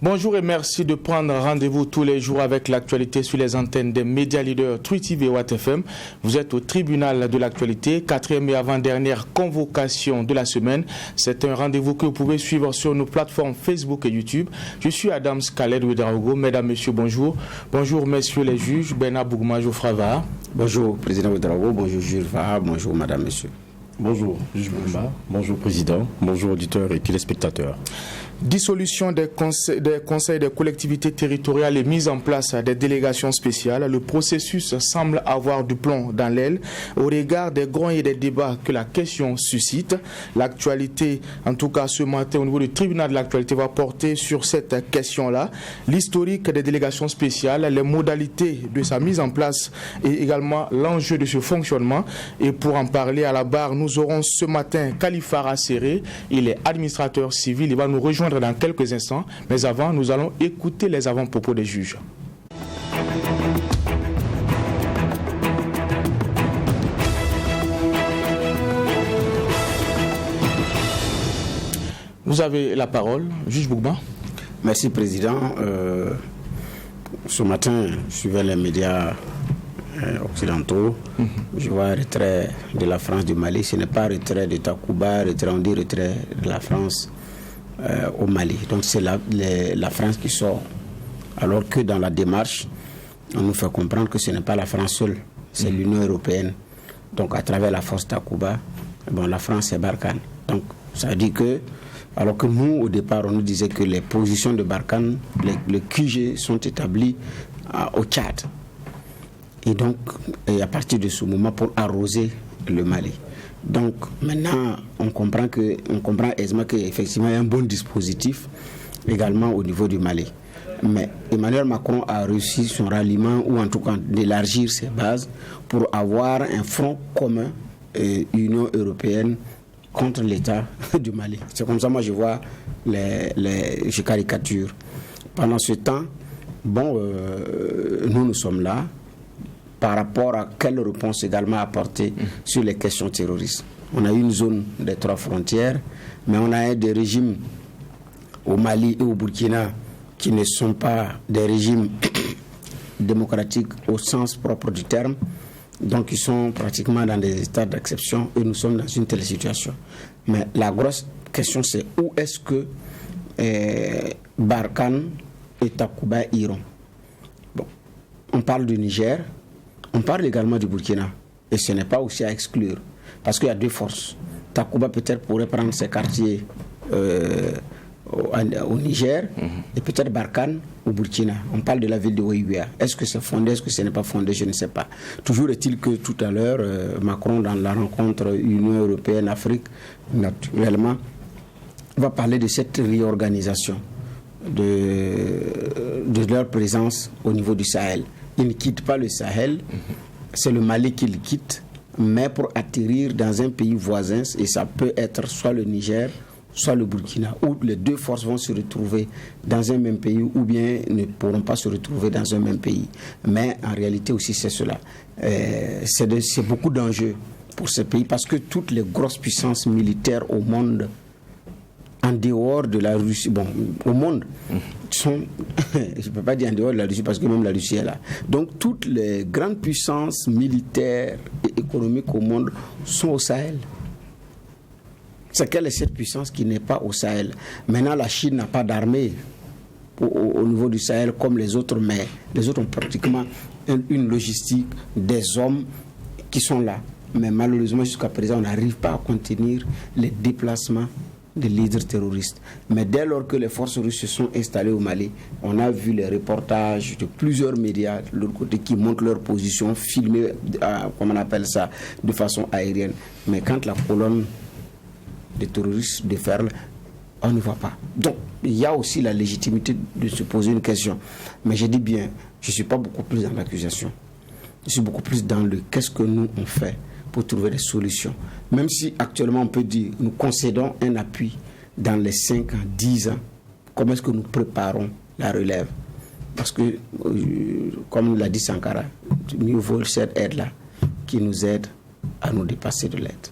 Bonjour et merci de prendre rendez-vous tous les jours avec l'actualité sur les antennes des médias leaders True TV et Watt FM. Vous êtes au tribunal de l'actualité, 4e et avant-dernière convocation de la semaine. C'est un rendez-vous que vous pouvez suivre sur nos plateformes Facebook et YouTube. Je suis Adams Khaled Ouedraogo. Mesdames, Messieurs, bonjour. Bonjour, Messieurs les juges. Bernard Bougma, Geoffroy Vaha. Bonjour, Président Ouedraogo. Bonjour, juge Vaha. Bonjour, Madame, Messieurs. Bonjour, juge Bougma. Bonjour, Président. Bonjour, auditeurs et téléspectateurs. Dissolution des conseils des collectivités territoriales et mise en place des délégations spéciales. Le processus semble avoir du plomb dans l'aile au regard des grands et des débats que la question suscite. L'actualité, en tout cas ce matin au niveau du tribunal de l'actualité, va porter sur cette question-là. L'historique des délégations spéciales, les modalités de sa mise en place et également l'enjeu de ce fonctionnement. Et pour en parler à la barre, nous aurons ce matin Khalifa Serré. Il est administrateur civil. Il va nous rejoindre dans quelques instants, mais avant, nous allons écouter les avant-propos des juges. Vous avez la parole, juge Bougma. Merci, Président. Ce matin, je suivais les médias occidentaux. Je vois un retrait de la France du Mali. Ce n'est pas retrait de Takuba, on dit retrait de la France au Mali. Donc c'est la France qui sort. Alors que dans la démarche, on nous fait comprendre que ce n'est pas la France seule, c'est l'Union européenne. Donc à travers la force Takuba, la France c'est Barkhane. Donc ça dit que, alors que nous au départ on nous disait que les positions de Barkhane, les QG sont établis au Tchad. Et donc à partir de ce moment pour arroser le Mali. Donc maintenant, on comprend aisément qu'effectivement il y a un bon dispositif également au niveau du Mali. Mais Emmanuel Macron a réussi son ralliement ou en tout cas d'élargir ses bases pour avoir un front commun Union européenne contre l'État du Mali. C'est comme ça moi je vois je caricature. Pendant ce temps, nous sommes là. Par rapport à quelle réponse également apporter sur les questions terroristes. On a une zone des 3 frontières, mais on a des régimes au Mali et au Burkina qui ne sont pas des régimes démocratiques au sens propre du terme, donc ils sont pratiquement dans des états d'exception et nous sommes dans une telle situation. Mais la grosse question c'est où est-ce que Barkhane et Takuba iront. On parle du Niger. On parle également du Burkina, et ce n'est pas aussi à exclure, parce qu'il y a 2 forces. Takuba peut-être pourrait prendre ses quartiers au Niger, et peut-être Barkhane au Burkina. On parle de la ville de Ouéouia. Est-ce que c'est fondé, est-ce que ce n'est pas fondé, je ne sais pas. Toujours est-il que tout à l'heure, Macron, dans la rencontre Union Européenne-Afrique, naturellement, va parler de cette réorganisation de leur présence au niveau du Sahel. Il ne quitte pas le Sahel, c'est le Mali qui le quitte, mais pour atterrir dans un pays voisin, et ça peut être soit le Niger, soit le Burkina, où les 2 forces vont se retrouver dans un même pays, ou bien ne pourront pas se retrouver dans un même pays. Mais en réalité aussi c'est cela. C'est beaucoup d'enjeux pour ce pays, parce que toutes les grosses puissances militaires au monde, en dehors de la Russie, au monde, sont, je ne peux pas dire en dehors de la Russie parce que même la Russie est là. Donc toutes les grandes puissances militaires et économiques au monde sont au Sahel. C'est quelle est cette puissance qui n'est pas au Sahel? Maintenant la Chine n'a pas d'armée au niveau du Sahel comme les autres, mais les autres ont pratiquement une logistique, des hommes qui sont là. Mais malheureusement jusqu'à présent on n'arrive pas à contenir les déplacements des leaders terroristes. Mais dès lors que les forces russes se sont installées au Mali, on a vu les reportages de plusieurs médias de l'autre côté qui montrent leur position, filmées, comme on appelle ça, de façon aérienne. Mais quand la colonne des terroristes déferle, on ne voit pas. Donc, il y a aussi la légitimité de se poser une question. Mais je dis bien, je ne suis pas beaucoup plus dans l'accusation. Je suis beaucoup plus dans le qu'est-ce que nous on fait pour trouver des solutions. Même si actuellement on peut dire nous concédons un appui dans les 5 ans, 10 ans, comment est-ce que nous préparons la relève? Parce que, comme l'a dit Sankara, mieux vaut cette aide-là qui nous aide à nous dépasser de l'aide.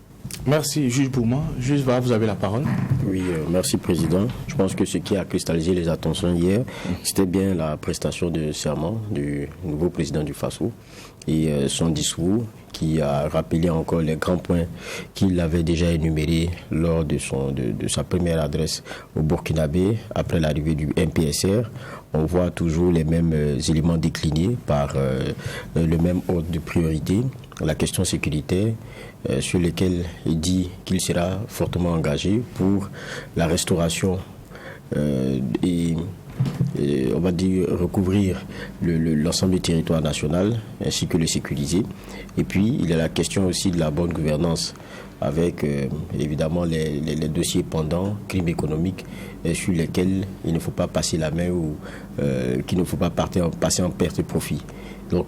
Merci, juge Bouma. Juge Va, vous avez la parole. Oui, merci Président. Je pense que ce qui a cristallisé les attentions hier, c'était bien la prestation de serment du nouveau président du FASO et son discours qui a rappelé encore les grands points qu'il avait déjà énumérés lors de sa première adresse au Burkinabé après l'arrivée du MPSR. On voit toujours les mêmes éléments déclinés par le même ordre de priorité, la question sécuritaire, sur lesquels il dit qu'il sera fortement engagé pour la restauration et on va dire recouvrir l'ensemble du territoire national ainsi que le sécuriser. Et puis il y a la question aussi de la bonne gouvernance avec évidemment les dossiers pendants, crimes économiques sur lesquels il ne faut pas passer la main ou qu'il ne faut pas passer en perte de profit. Donc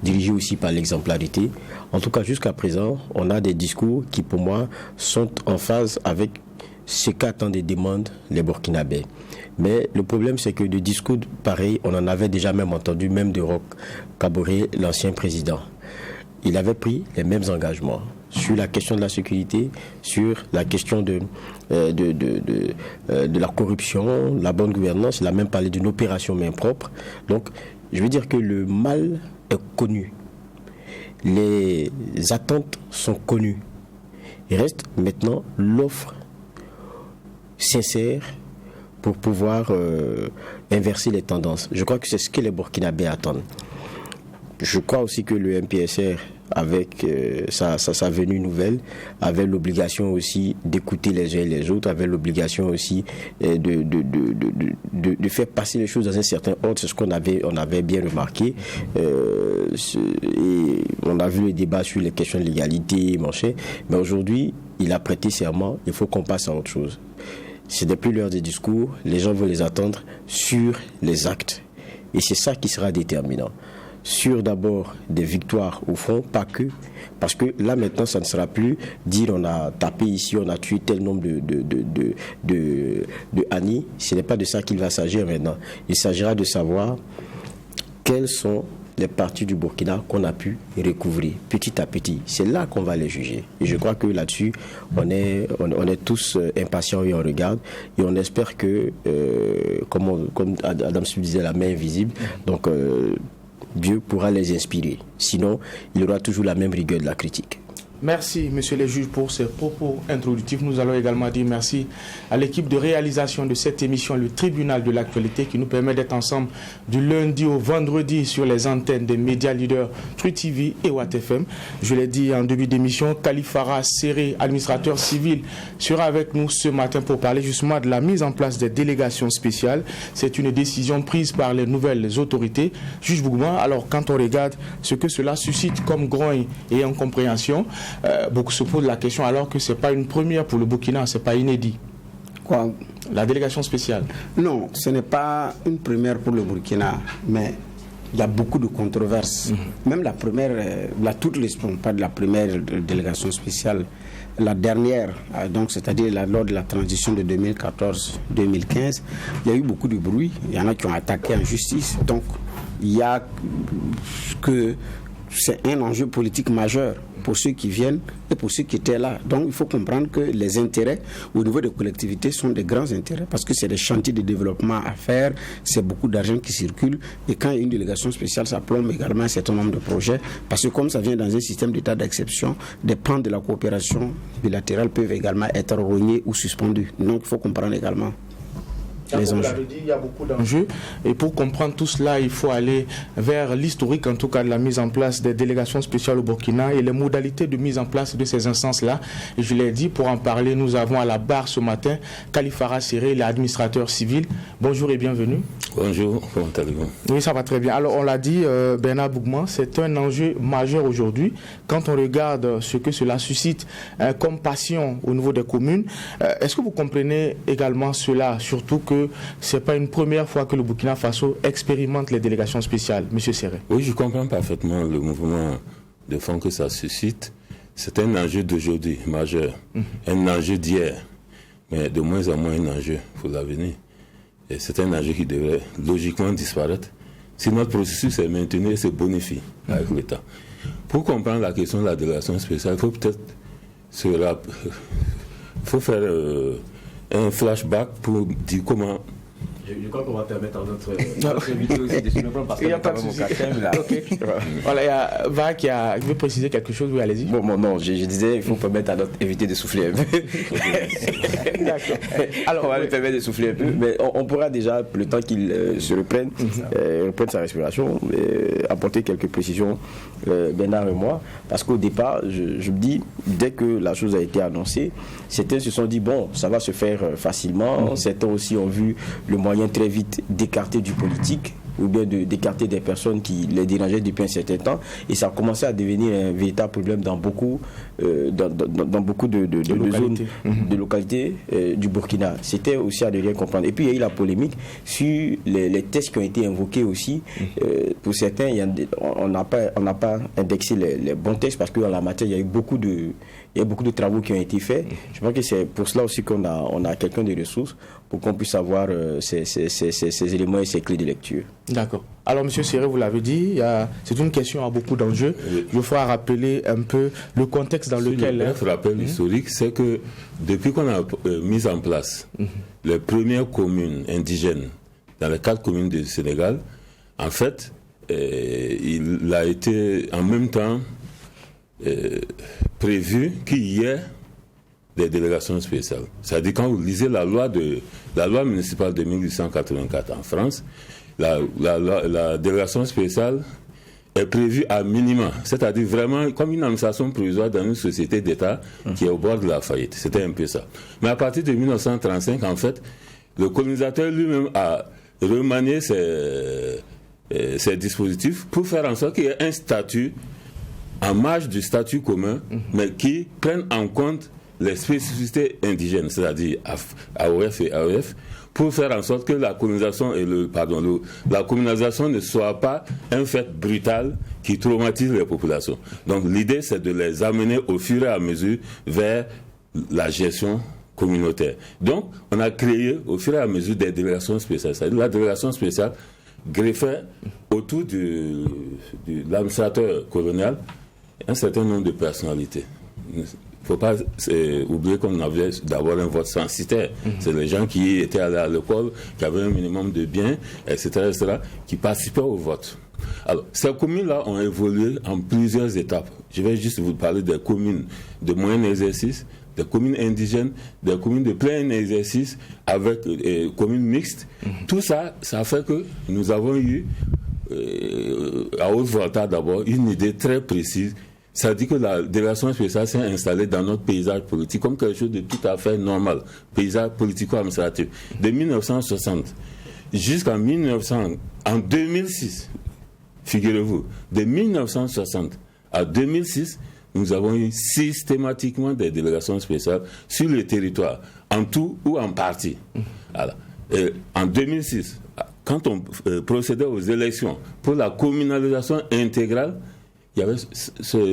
dirigé aussi par l'exemplarité. En tout cas, jusqu'à présent, on a des discours qui, pour moi, sont en phase avec ce qu'attendent et demandent les Burkinabés. Mais le problème, c'est que de discours pareils, on en avait déjà même entendu, même de Roch Kaboré, l'ancien président. Il avait pris les mêmes engagements sur la question de la sécurité, sur la question de la corruption, la bonne gouvernance. Il a même parlé d'une opération main propre. Donc, je veux dire que le mal est connu. Les attentes sont connues. Il reste maintenant l'offre sincère pour pouvoir inverser les tendances. Je crois que c'est ce que les Burkinabés attendent. Je crois aussi que le MPSR, avec sa venue nouvelle, avait l'obligation aussi d'écouter les uns et les autres, avait l'obligation aussi de faire passer les choses dans un certain ordre. C'est ce qu'on avait bien remarqué. Et on a vu le débat sur les questions de l'égalité, mais aujourd'hui, il a prêté serment, il faut qu'on passe à autre chose. Ce n'est plus l'heure des discours, les gens veulent les attendre sur les actes. Et c'est ça qui sera déterminant. Sur d'abord des victoires au front, pas que, parce que là maintenant ça ne sera plus dire on a tapé ici, on a tué tel nombre de Annie. Ce n'est pas de ça qu'il va s'agir maintenant. Il s'agira de savoir quelles sont les parties du Burkina qu'on a pu recouvrir petit à petit. C'est là qu'on va les juger. Et je crois que là-dessus, on est tous impatients et on regarde. Et on espère que, comme Adam Smith disait, la main invisible, donc Dieu pourra les inspirer. Sinon, il y aura toujours la même rigueur de la critique. Merci, monsieur le juge, pour ces propos introductifs. Nous allons également dire merci à l'équipe de réalisation de cette émission, le Tribunal de l'actualité, qui nous permet d'être ensemble du lundi au vendredi sur les antennes des médias leaders Truth TV et Watt FM. Je l'ai dit en début d'émission, Kalifara Serré, administrateur civil, sera avec nous ce matin pour parler justement de la mise en place des délégations spéciales. C'est une décision prise par les nouvelles autorités. Juge Bougouin, alors quand on regarde ce que cela suscite comme grogne et incompréhension, beaucoup se posent la question alors que ce n'est pas une première pour le Burkina, ce n'est pas inédit. Quoi? La délégation spéciale? Non, ce n'est pas une première pour le Burkina, mais il y a beaucoup de controverses. Même la première, toute l'esprit, pas de la première délégation spéciale, la dernière, donc c'est-à-dire lors de la transition de 2014-2015, il y a eu beaucoup de bruit. Il y en a qui ont attaqué en justice. Donc, il y a que c'est un enjeu politique majeur pour ceux qui viennent et pour ceux qui étaient là. Donc il faut comprendre que les intérêts au niveau des collectivités sont des grands intérêts parce que c'est des chantiers de développement à faire, c'est beaucoup d'argent qui circule et quand il y a une délégation spéciale, ça plombe également un certain nombre de projets parce que comme ça vient dans un système d'état d'exception, des pans de la coopération bilatérale peuvent également être rognés ou suspendus. Donc il faut comprendre également les enjeux. Il y a beaucoup d'enjeux et pour comprendre tout cela, il faut aller vers l'historique en tout cas de la mise en place des délégations spéciales au Burkina et les modalités de mise en place de ces instances-là. Et je l'ai dit, pour en parler, nous avons à la barre ce matin Kalifara Serré, l'administrateur civil. Bonjour et bienvenue. Bonjour, comment allez-vous? Oui, ça va très bien. Alors on l'a dit, Bernard Bougouin, c'est un enjeu majeur aujourd'hui. Quand on regarde ce que cela suscite comme passion au niveau des communes, est-ce que vous comprenez également cela, surtout que ce n'est pas une première fois que le Burkina Faso expérimente les délégations spéciales, M. Serré? Oui, je comprends parfaitement le mouvement de fond que ça suscite. C'est un enjeu d'aujourd'hui majeur, un enjeu d'hier, mais de moins en moins un enjeu pour l'avenir. Et c'est un enjeu qui devrait logiquement disparaître si notre processus est maintenu et se bonifie avec l'État. Pour comprendre la question de la délégation spéciale, il faut peut-être Il faut faire un flashback pour dire comment. Je crois qu'on va permettre à notre invité aussi de se reprendre parce qu'il y a pas de souci. Voilà, il y a Va qui veut préciser quelque chose, oui, allez-y. Bon, non, je disais, il faut permettre à notre invité de souffler un peu. D'accord. Alors, on va lui permettre de souffler un peu, mais on pourra déjà, le temps qu'il se reprenne, reprenne sa respiration, apporter quelques précisions, Bernard et moi, parce qu'au départ, je me dis, dès que la chose a été annoncée, certains se sont dit, bon, ça va se faire facilement, certains aussi ont vu le moyen très vite d'écarter du politique ou bien d'écarter des personnes qui les dérangeaient depuis un certain temps, et ça a commencé à devenir un véritable problème dans beaucoup de zones de localités du Burkina. C'était aussi à ne rien comprendre. Et puis il y a eu la polémique sur les tests qui ont été invoqués aussi. Pour certains, on n'a pas indexé les bons tests parce qu'en la matière, il y a eu beaucoup de travaux qui ont été faits. Je pense que c'est pour cela aussi qu'on a quelqu'un de ressources pour qu'on puisse avoir ces éléments et ces clés de lecture. D'accord. Alors, M. Séré, vous l'avez dit, c'est une question à beaucoup d'enjeux. Il faudra rappeler un peu le contexte dans lequel... Un bref rappel historique, c'est que depuis qu'on a mis en place les premières communes indigènes dans les 4 communes du Sénégal, en fait, il a été en même temps prévu qu'il y ait des délégations spéciales. C'est-à-dire, quand vous lisez la loi municipale de 1884 en France, la délégation spéciale est prévue à minima, c'est-à-dire vraiment comme une administration provisoire dans une société d'État qui est au bord de la faillite. C'était un peu ça. Mais à partir de 1935, en fait, le colonisateur lui-même a remanié ses dispositifs pour faire en sorte qu'il y ait un statut en marge du statut commun, mais qui prenne en compte les spécificités indigènes, c'est-à-dire AOF et AOF, pour faire en sorte que la colonisation la communalisation ne soit pas un fait brutal qui traumatise les populations. Donc l'idée, c'est de les amener au fur et à mesure vers la gestion communautaire. Donc on a créé au fur et à mesure des délégations spéciales. C'est-à-dire la délégation spéciale greffait autour de l'administrateur colonial un certain nombre de personnalités. Il ne faut pas oublier qu'on avait d'abord un vote censitaire. C'est les gens qui étaient allés à l'école, qui avaient un minimum de biens, etc., qui participaient au vote. Alors, ces communes-là ont évolué en plusieurs étapes. Je vais juste vous parler des communes de moyen exercice, des communes indigènes, des communes de plein exercice, avec communes mixtes. Tout ça, ça fait que nous avons eu, à Haute-Volta d'abord, une idée très précise. Ça dit que la délégation spéciale s'est installée dans notre paysage politique comme quelque chose de tout à fait normal, paysage politico-administratif. De 1960 jusqu'en 2006, figurez-vous, de 1960 à 2006, nous avons eu systématiquement des délégations spéciales sur le territoire, en tout ou en partie. Voilà. Et en 2006, quand on procédait aux élections pour la communalisation intégrale, il y avait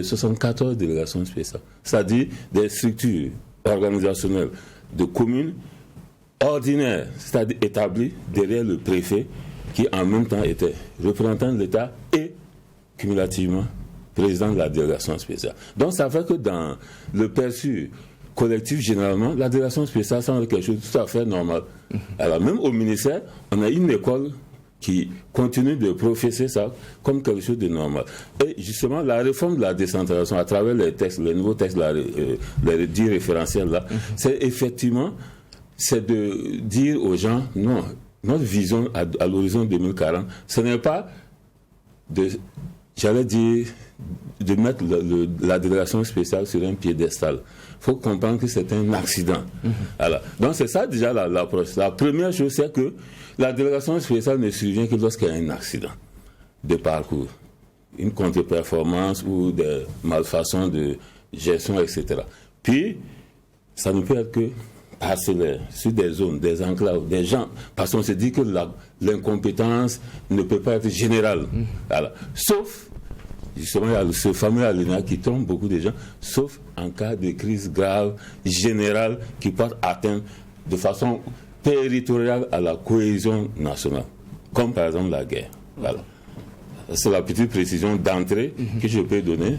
74 délégations spéciales, c'est-à-dire des structures organisationnelles de communes ordinaires, c'est-à-dire établies derrière le préfet, qui en même temps était représentant de l'État et cumulativement président de la délégation spéciale. Donc ça fait que dans le perçu collectif, généralement, la délégation spéciale semble quelque chose de tout à fait normal. Alors même au ministère, on a une école qui continue de professer ça comme quelque chose de normal. Et justement, la réforme de la décentralisation à travers les textes, les nouveaux textes, les 10 référentiels là, c'est effectivement, c'est de dire aux gens, non, notre vision à l'horizon 2040, ce n'est pas de mettre la délégation spéciale sur un piédestal. Il faut comprendre que c'est un accident. Alors, donc c'est ça déjà l'approche. La première chose, c'est que la délégation spéciale ne survient que lorsqu'il y a un accident de parcours, une contre-performance ou des malfaçons de gestion, etc. Puis, ça ne peut être que parcellaire, sur des zones, des enclaves, des gens, parce qu'on se dit que l'incompétence ne peut pas être générale. Alors, sauf, justement, il y a ce fameux alinéa qui trompe beaucoup de gens, sauf en cas de crise grave, générale, qui porte atteinte de façon territoriale à la cohésion nationale, comme par exemple la guerre. Voilà. C'est la petite précision d'entrée que je peux donner.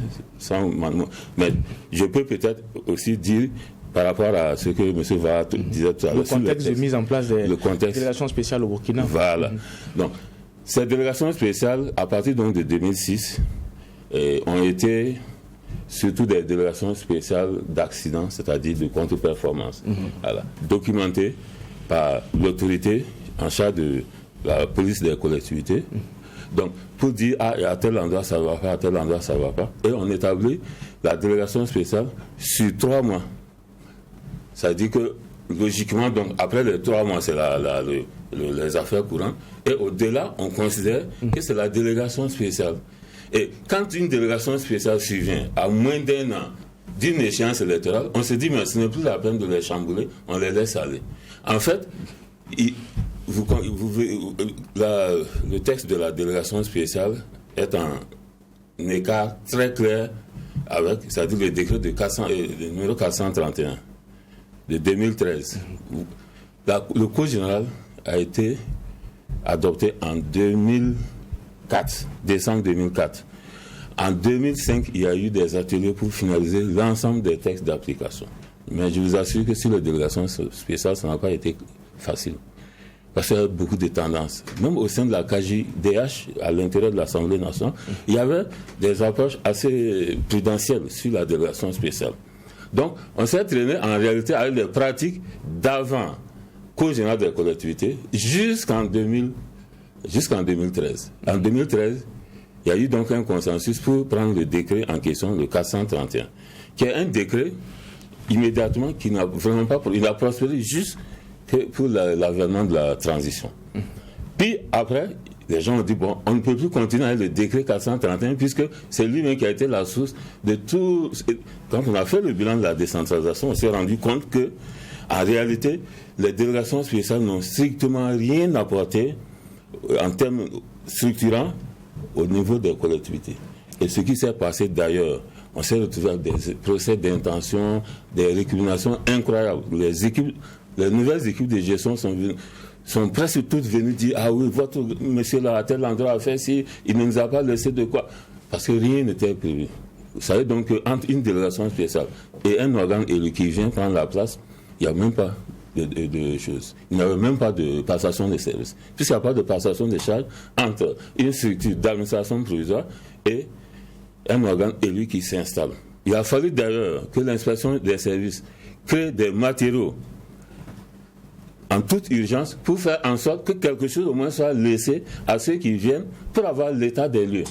Mais je peux peut-être aussi dire, par rapport à ce que M. Vara disait tout à l'heure. Le contexte de mise en place des délégations spéciales au Burkina. Voilà. Donc, ces délégations spéciales, à partir donc de 2006, ont été surtout des délégations spéciales d'accidents, c'est-à-dire de contre-performance, documentées par l'autorité en charge de la police des collectivités. Donc, pour dire, à tel endroit ça ne va pas, à tel endroit ça ne va pas, et on établit la délégation spéciale sur 3 mois. Ça dit que, logiquement, donc, après les 3 mois, c'est les affaires courantes. Et au-delà, on considère que c'est la délégation spéciale. Et quand une délégation spéciale survient à moins d'1 an d'une échéance électorale, on se dit, mais ce n'est plus la peine de les chambouler, on les laisse aller. En fait, le texte de la délégation spéciale est en écart très clair avec, c'est-à-dire le décret de numéro 431. De 2013. Le Code général a été adopté en 2004, décembre 2004. En 2005, il y a eu des ateliers pour finaliser l'ensemble des textes d'application. Mais je vous assure que sur les délégations spéciales, ça n'a pas été facile. Parce qu'il y a beaucoup de tendances. Même au sein de la KJDH, à l'intérieur de l'Assemblée nationale, il y avait des approches assez prudentielles sur la délégation spéciale. Donc, on s'est traîné en réalité avec les pratiques d'avant Code général des collectivités jusqu'en 2013. En 2013, il y a eu donc un consensus pour prendre le décret en question, le 431, qui est un décret immédiatement qui n'a vraiment pas... Il a prospéré juste pour l'avènement de la transition. Puis après, les gens ont dit, bon, on ne peut plus continuer avec le décret 431 puisque c'est lui-même qui a été la source de tout. Quand on a fait le bilan de la décentralisation, on s'est rendu compte que, en réalité, les délégations spéciales n'ont strictement rien apporté en termes structurants au niveau des collectivités. Et ce qui s'est passé d'ailleurs, on s'est retrouvé avec des procès d'intention, des récriminations incroyables. Les nouvelles équipes de gestion sont presque toutes venues dire, ah oui, votre monsieur là à tel endroit a fait si, il ne nous a pas laissé de quoi. Parce que rien n'était prévu. Vous savez donc qu'entre une délégation spéciale et un organe élu qui vient prendre la place, il n'y a même pas de choses. Il n'y avait même pas de passation de services. Puisqu'il n'y a pas de passation de charges entre une structure d'administration provisoire et un organe élu qui s'installe. Il a fallu d'ailleurs que l'inspection des services crée des matériaux en toute urgence pour faire en sorte que quelque chose au moins soit laissé à ceux qui viennent pour avoir l'état des lieux.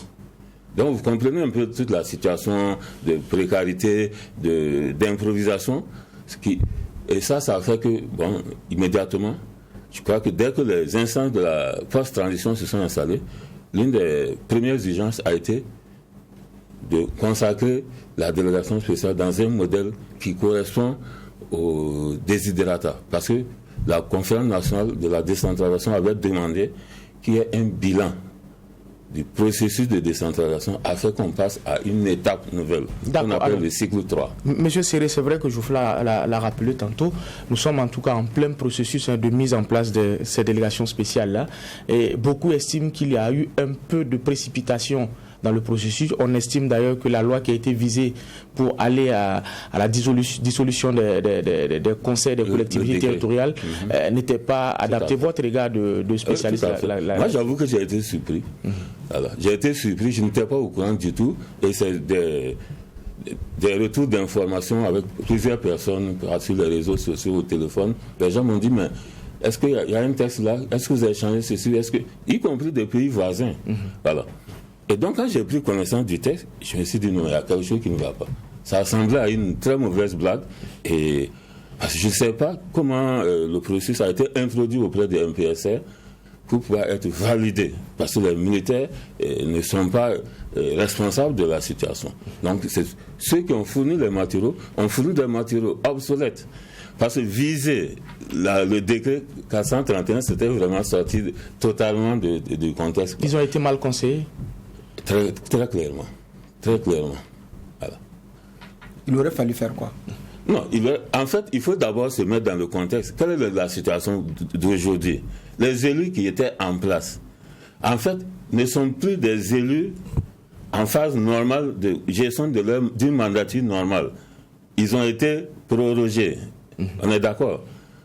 Donc vous comprenez un peu toute la situation de précarité, d'improvisation. Et ça fait que, bon, immédiatement, je crois que dès que les instances de la post-transition se sont installées, l'une des premières urgences a été de consacrer la délégation spéciale dans un modèle qui correspond aux desiderata. Parce que la conférence nationale de la décentralisation avait demandé qu'il y ait un bilan du processus de décentralisation afin qu'on passe à une étape nouvelle, qu'on appelle le cycle 3. Monsieur Séré, c'est vrai que je vous l'a rappelé tantôt, nous sommes en tout cas en plein processus de mise en place de ces délégations spéciales-là, et beaucoup estiment qu'il y a eu un peu de précipitation dans le processus. On estime d'ailleurs que la loi qui a été visée pour aller à la dissolution des conseils des collectivités territoriales n'était pas adaptée. Votre regard de spécialiste Moi, j'avoue que j'ai été surpris. Voilà. J'ai été surpris, je n'étais pas au courant du tout. Et c'est des retours d'informations avec plusieurs personnes sur les réseaux sociaux, au téléphone. Les gens m'ont dit, mais est-ce qu'il y a un texte là? Est-ce que vous avez changé ceci? Y compris des pays voisins. Voilà. Et donc, quand j'ai pris connaissance du texte, je me suis dit, non, il y a quelque chose qui ne va pas. Ça ressemblait à une très mauvaise blague. Et parce que je ne sais pas comment le processus a été introduit auprès des MPSR pour pouvoir être validé. Parce que les militaires ne sont pas responsables de la situation. Donc, ceux qui ont fourni les matériaux ont fourni des matériaux obsolètes. Parce que viser le décret 431, c'était vraiment sorti totalement du contexte. Ils ont été mal conseillés? Très, très clairement. Très clairement. Voilà. Il aurait fallu faire quoi? Non, en fait, il faut d'abord se mettre dans le contexte. Quelle est la situation d'aujourd'hui? Les élus qui étaient en place en fait, ne sont plus des élus en phase normale de gestion d'une mandature normale. Ils ont été prorogés, on est d'accord,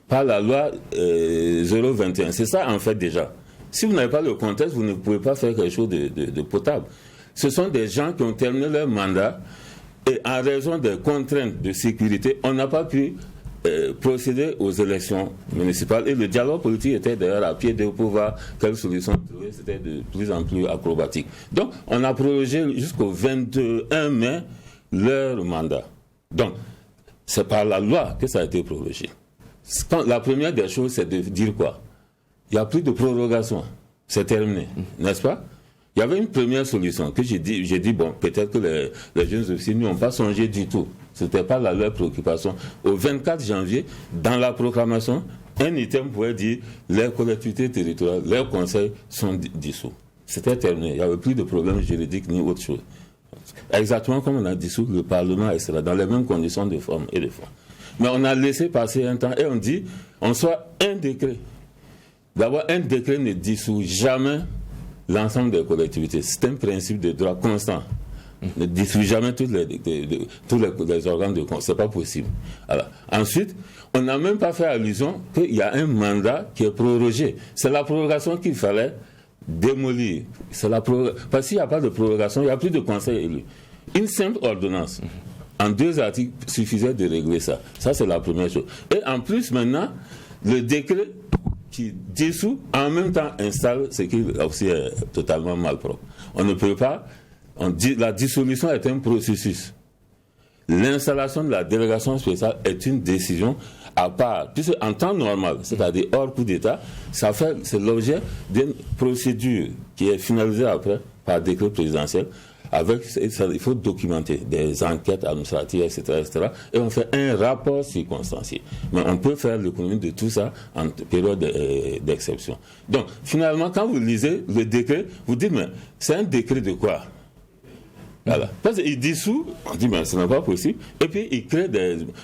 par la loi 021. C'est ça en fait déjà. Si vous n'avez pas le contexte, vous ne pouvez pas faire quelque chose de potable. Ce sont des gens qui ont terminé leur mandat et en raison des contraintes de sécurité, on n'a pas pu procéder aux élections municipales. Et le dialogue politique était d'ailleurs à pied de pouvoir quelle solution trouver, c'était de plus en plus acrobatique. Donc, on a prorogé jusqu'au 21 mai leur mandat. Donc, c'est par la loi que ça a été prorogé. La première des choses, c'est de dire quoi? Il n'y a plus de prorogation. C'est terminé, n'est-ce pas? Il y avait une première solution que j'ai dit, bon, peut-être que les jeunes aussi n'ont pas songé du tout. Ce n'était pas leur préoccupation. Au 24 janvier, dans la proclamation, un item pouvait dire les collectivités territoriales, leurs conseils sont dissous. C'était terminé. Il n'y avait plus de problème juridique ni autre chose. Exactement comme on a dissous le Parlement, etc., dans les mêmes conditions de forme et de fond. Mais on a laissé passer un temps et on dit, on soit un décret. D'abord, un décret ne dissout jamais l'ensemble des collectivités. C'est un principe de droit constant. Ne dissout jamais tous les organes de conseil. C'est pas possible. Alors, ensuite, on n'a même pas fait allusion qu'il y a un mandat qui est prorogé. C'est la prorogation qu'il fallait démolir. Parce qu'il n'y a pas de prorogation, il n'y a plus de conseil élu. Une simple ordonnance, en 2 articles, suffisait de régler ça. Ça, c'est la première chose. Et en plus, maintenant, le décret qui dissout, en même temps installe ce qui aussi est totalement malpropre. On ne peut pas, la dissolution est un processus. L'installation de la délégation spéciale est une décision à part, puisque en temps normal, c'est-à-dire hors coup d'État, c'est l'objet d'une procédure qui est finalisée après par décret présidentiel. Il faut documenter des enquêtes administratives, etc., etc. Et on fait un rapport circonstancié. Mais on peut faire l'économie de tout ça en période d'exception. Donc, finalement, quand vous lisez le décret, vous dites, mais c'est un décret de quoi? Voilà. Parce qu'il dissout, on dit, mais ce n'est pas possible. Et puis, il crée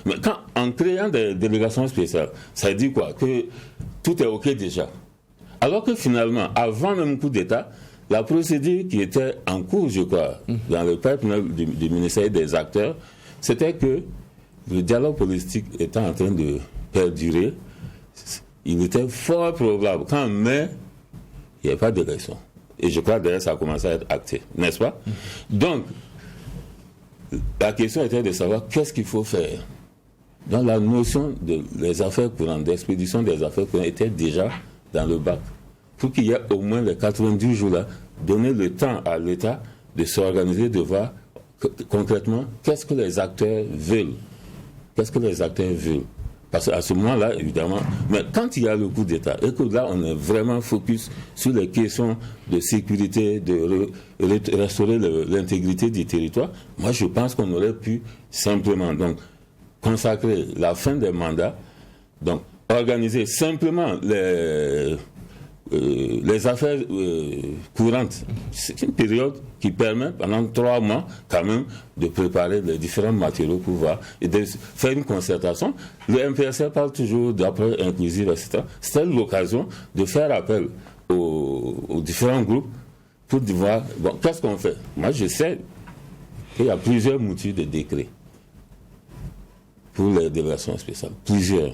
mais en créant des délégations spéciales, ça dit quoi? Que tout est OK déjà. Alors que finalement, avant même coup d'État, la procédure qui était en cours, je crois, dans le pipeline du ministère des acteurs, c'était que le dialogue politique étant en train de perdurer, il était fort probable qu'en mai, il n'y ait pas d'élection. Et je crois que d'ailleurs, ça a commencé à être acté, n'est-ce pas? Donc, la question était de savoir qu'est-ce qu'il faut faire. Donc, la notion des affaires courantes, d'expédition des affaires courantes était déjà dans le bac. Pour qu'il y ait au moins les 90 jours là, donner le temps à l'État de s'organiser, de voir concrètement qu'est-ce que les acteurs veulent. Qu'est-ce que les acteurs veulent. Parce qu'à ce moment-là, évidemment, mais quand il y a le coup d'État, et que là, on est vraiment focus sur les questions de sécurité, de restaurer l'intégrité du territoire, moi, je pense qu'on aurait pu simplement donc consacrer la fin des mandats, donc organiser simplement les affaires courantes. C'est une période qui permet pendant 3 mois quand même de préparer les différents matériaux pour voir et de faire une concertation. Le MPSR parle toujours d'approche inclusive, etc. C'était l'occasion de faire appel aux différents groupes pour voir, bon, qu'est-ce qu'on fait? Moi, je sais qu'il y a plusieurs motifs de décret pour les délégations spéciales. Plusieurs.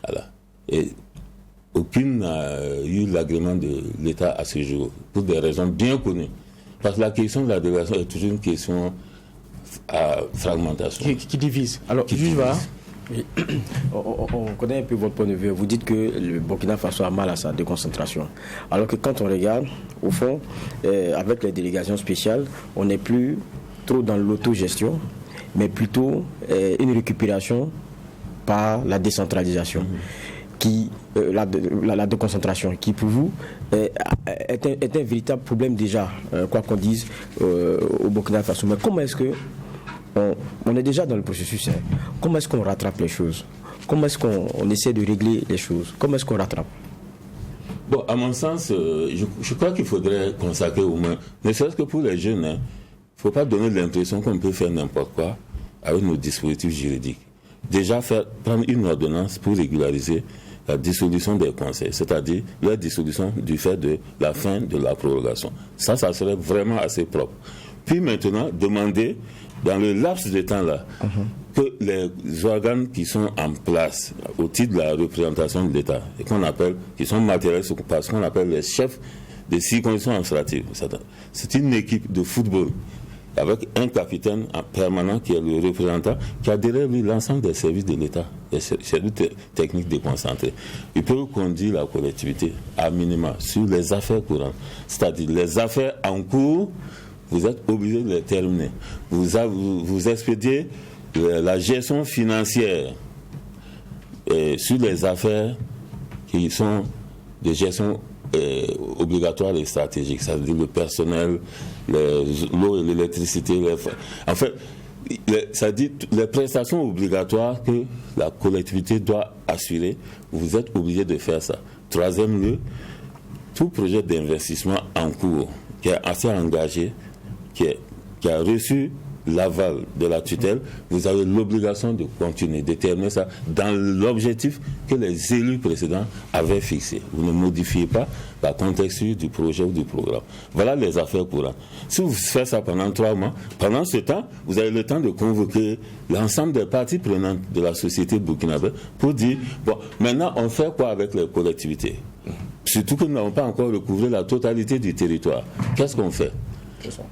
Voilà. Et aucune n'a eu l'agrément de l'État à ce jour, pour des raisons bien connues. Parce que la question de la délégation est toujours une question à fragmentation. Qui divise. Alors, oui. On connaît un peu votre point de vue. Vous dites que le Burkina Faso a mal à sa déconcentration. Alors que quand on regarde, au fond, avec les délégations spéciales, on n'est plus trop dans l'autogestion, mais plutôt une récupération par la décentralisation. La déconcentration, qui pour vous est un véritable problème déjà, quoi qu'on dise, au Burkina Faso. Mais comment est-ce que on est déjà dans le processus, hein? Comment est-ce qu'on rattrape les choses? Comment est-ce qu'on essaie de régler les choses? Comment est-ce qu'on rattrape? Bon, à mon sens, je crois qu'il faudrait consacrer au moins, ne serait-ce que pour les jeunes, il ne faut pas donner l'impression qu'on peut faire n'importe quoi avec nos dispositifs juridiques. Déjà, prendre une ordonnance pour régulariser la dissolution des conseils, c'est-à-dire la dissolution du fait de la fin de la prorogation. Ça serait vraiment assez propre. Puis maintenant, demander, dans le laps de temps-là, que les organes qui sont en place au titre de la représentation de l'État, et qui sont matériels, parce qu'on appelle les chefs des circonscriptions administratives. C'est une équipe de football avec un capitaine permanent qui est le représentant, qui a derrière lui l'ensemble des services de l'État, des services techniques déconcentrés. Il peut conduire la collectivité à minima sur les affaires courantes, c'est-à-dire les affaires en cours, vous êtes obligé de les terminer. Vous expédiez la gestion financière sur les affaires qui sont des gestions obligatoires et stratégiques, c'est-à-dire le personnel, l'eau et l'électricité. En fait, ça dit les prestations obligatoires que la collectivité doit assurer, vous êtes obligé de faire ça. Troisième lieu, tout projet d'investissement en cours qui est assez engagé, qui a reçu l'aval de la tutelle, vous avez l'obligation de continuer, de terminer ça dans l'objectif que les élus précédents avaient fixé. Vous ne modifiez pas la contexture du projet ou du programme. Voilà les affaires courantes. Si vous faites ça pendant 3 mois, pendant ce temps, vous avez le temps de convoquer l'ensemble des parties prenantes de la société burkinabé pour dire, bon, maintenant on fait quoi avec les collectivités? Surtout que nous n'avons pas encore recouvré la totalité du territoire. Qu'est-ce qu'on fait?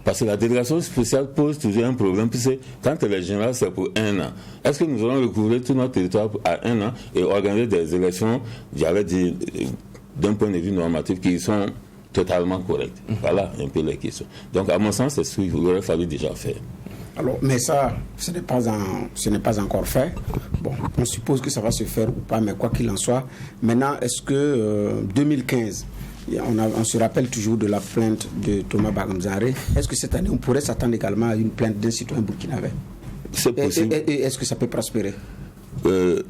Parce que la délégation spéciale pose toujours un problème, puisque quand elle est générale, c'est pour 1 an. Est-ce que nous allons recouvrir tout notre territoire à 1 an et organiser des élections, j'allais dire, d'un point de vue normatif, qui sont totalement correctes? Voilà un peu les questions. Donc, à mon sens, c'est ce qu'il aurait fallu déjà faire. Alors, mais ça, ce n'est pas encore fait. Bon, on suppose que ça va se faire ou pas, mais quoi qu'il en soit. Maintenant, est-ce que 2015... On se rappelle toujours de la plainte de Thomas Bagamzaré. Est-ce que cette année, on pourrait s'attendre également à une plainte d'un citoyen burkinabé? C'est possible. Et est-ce que ça peut prospérer?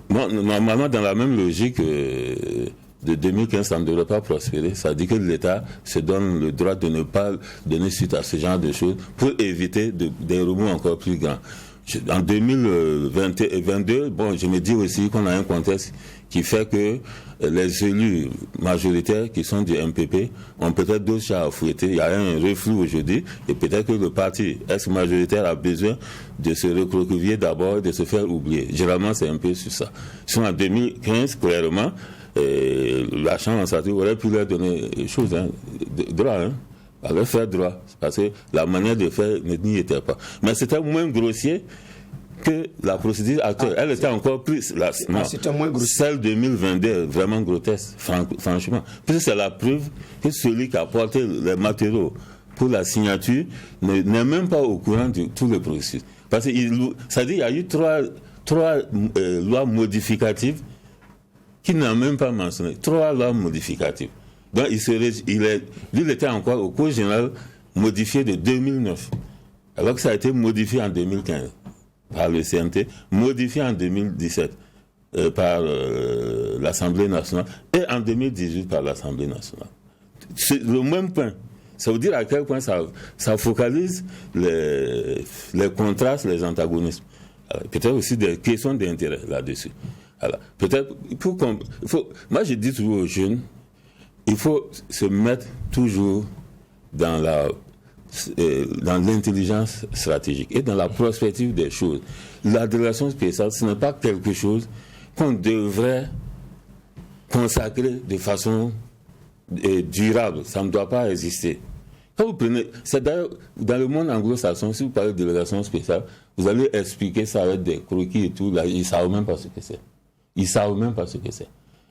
Normalement, dans la même logique de 2015, ça ne devrait pas prospérer. Ça dit que l'État se donne le droit de ne pas donner suite à ce genre de choses pour éviter des remous encore plus grands. En 2022, bon, je me dis aussi qu'on a un contexte qui fait que les élus majoritaires qui sont du MPP ont peut-être d'autres chats à fouetter. Il y a un reflux aujourd'hui et peut-être que le parti ex-majoritaire a besoin de se recroqueviller d'abord et de se faire oublier. Généralement, c'est un peu sur ça. Si en 2015, clairement, la Chambre administrative aurait pu leur donner chose, droit, à leur faire droit, parce que la manière de faire n'y était pas. Mais c'était moins grossier que la procédure actuelle. Elle était encore plus... c'était moins grossier. Celle 2022 est vraiment grotesque, franchement. Puisque c'est la preuve que celui qui a porté les matériaux pour la signature n'est même pas au courant de tout le processus. Parce que ça dit qu'il y a eu trois lois modificatives qui n'ont même pas mentionné. 3 lois modificatives. Donc il était encore au Code général modifié de 2009, alors que ça a été modifié en 2015 par le CNT, modifié en 2017 par l'Assemblée nationale et en 2018 par l'Assemblée nationale. C'est le même point. Ça veut dire à quel point ça focalise les contrastes, les antagonismes. Peut-être aussi des questions d'intérêt là-dessus. Alors, peut-être, moi je dis toujours aux jeunes, il faut se mettre toujours dans l'intelligence stratégique et dans la prospective des choses. La délégation spéciale, ce n'est pas quelque chose qu'on devrait consacrer de façon durable. Ça ne doit pas exister. Quand vous prenez, c'est d'ailleurs dans le monde anglo-saxon, si vous parlez de délégation spéciale, vous allez expliquer ça avec des croquis et tout, là, ils ne savent même pas ce que c'est. Ils ne savent même pas ce que c'est.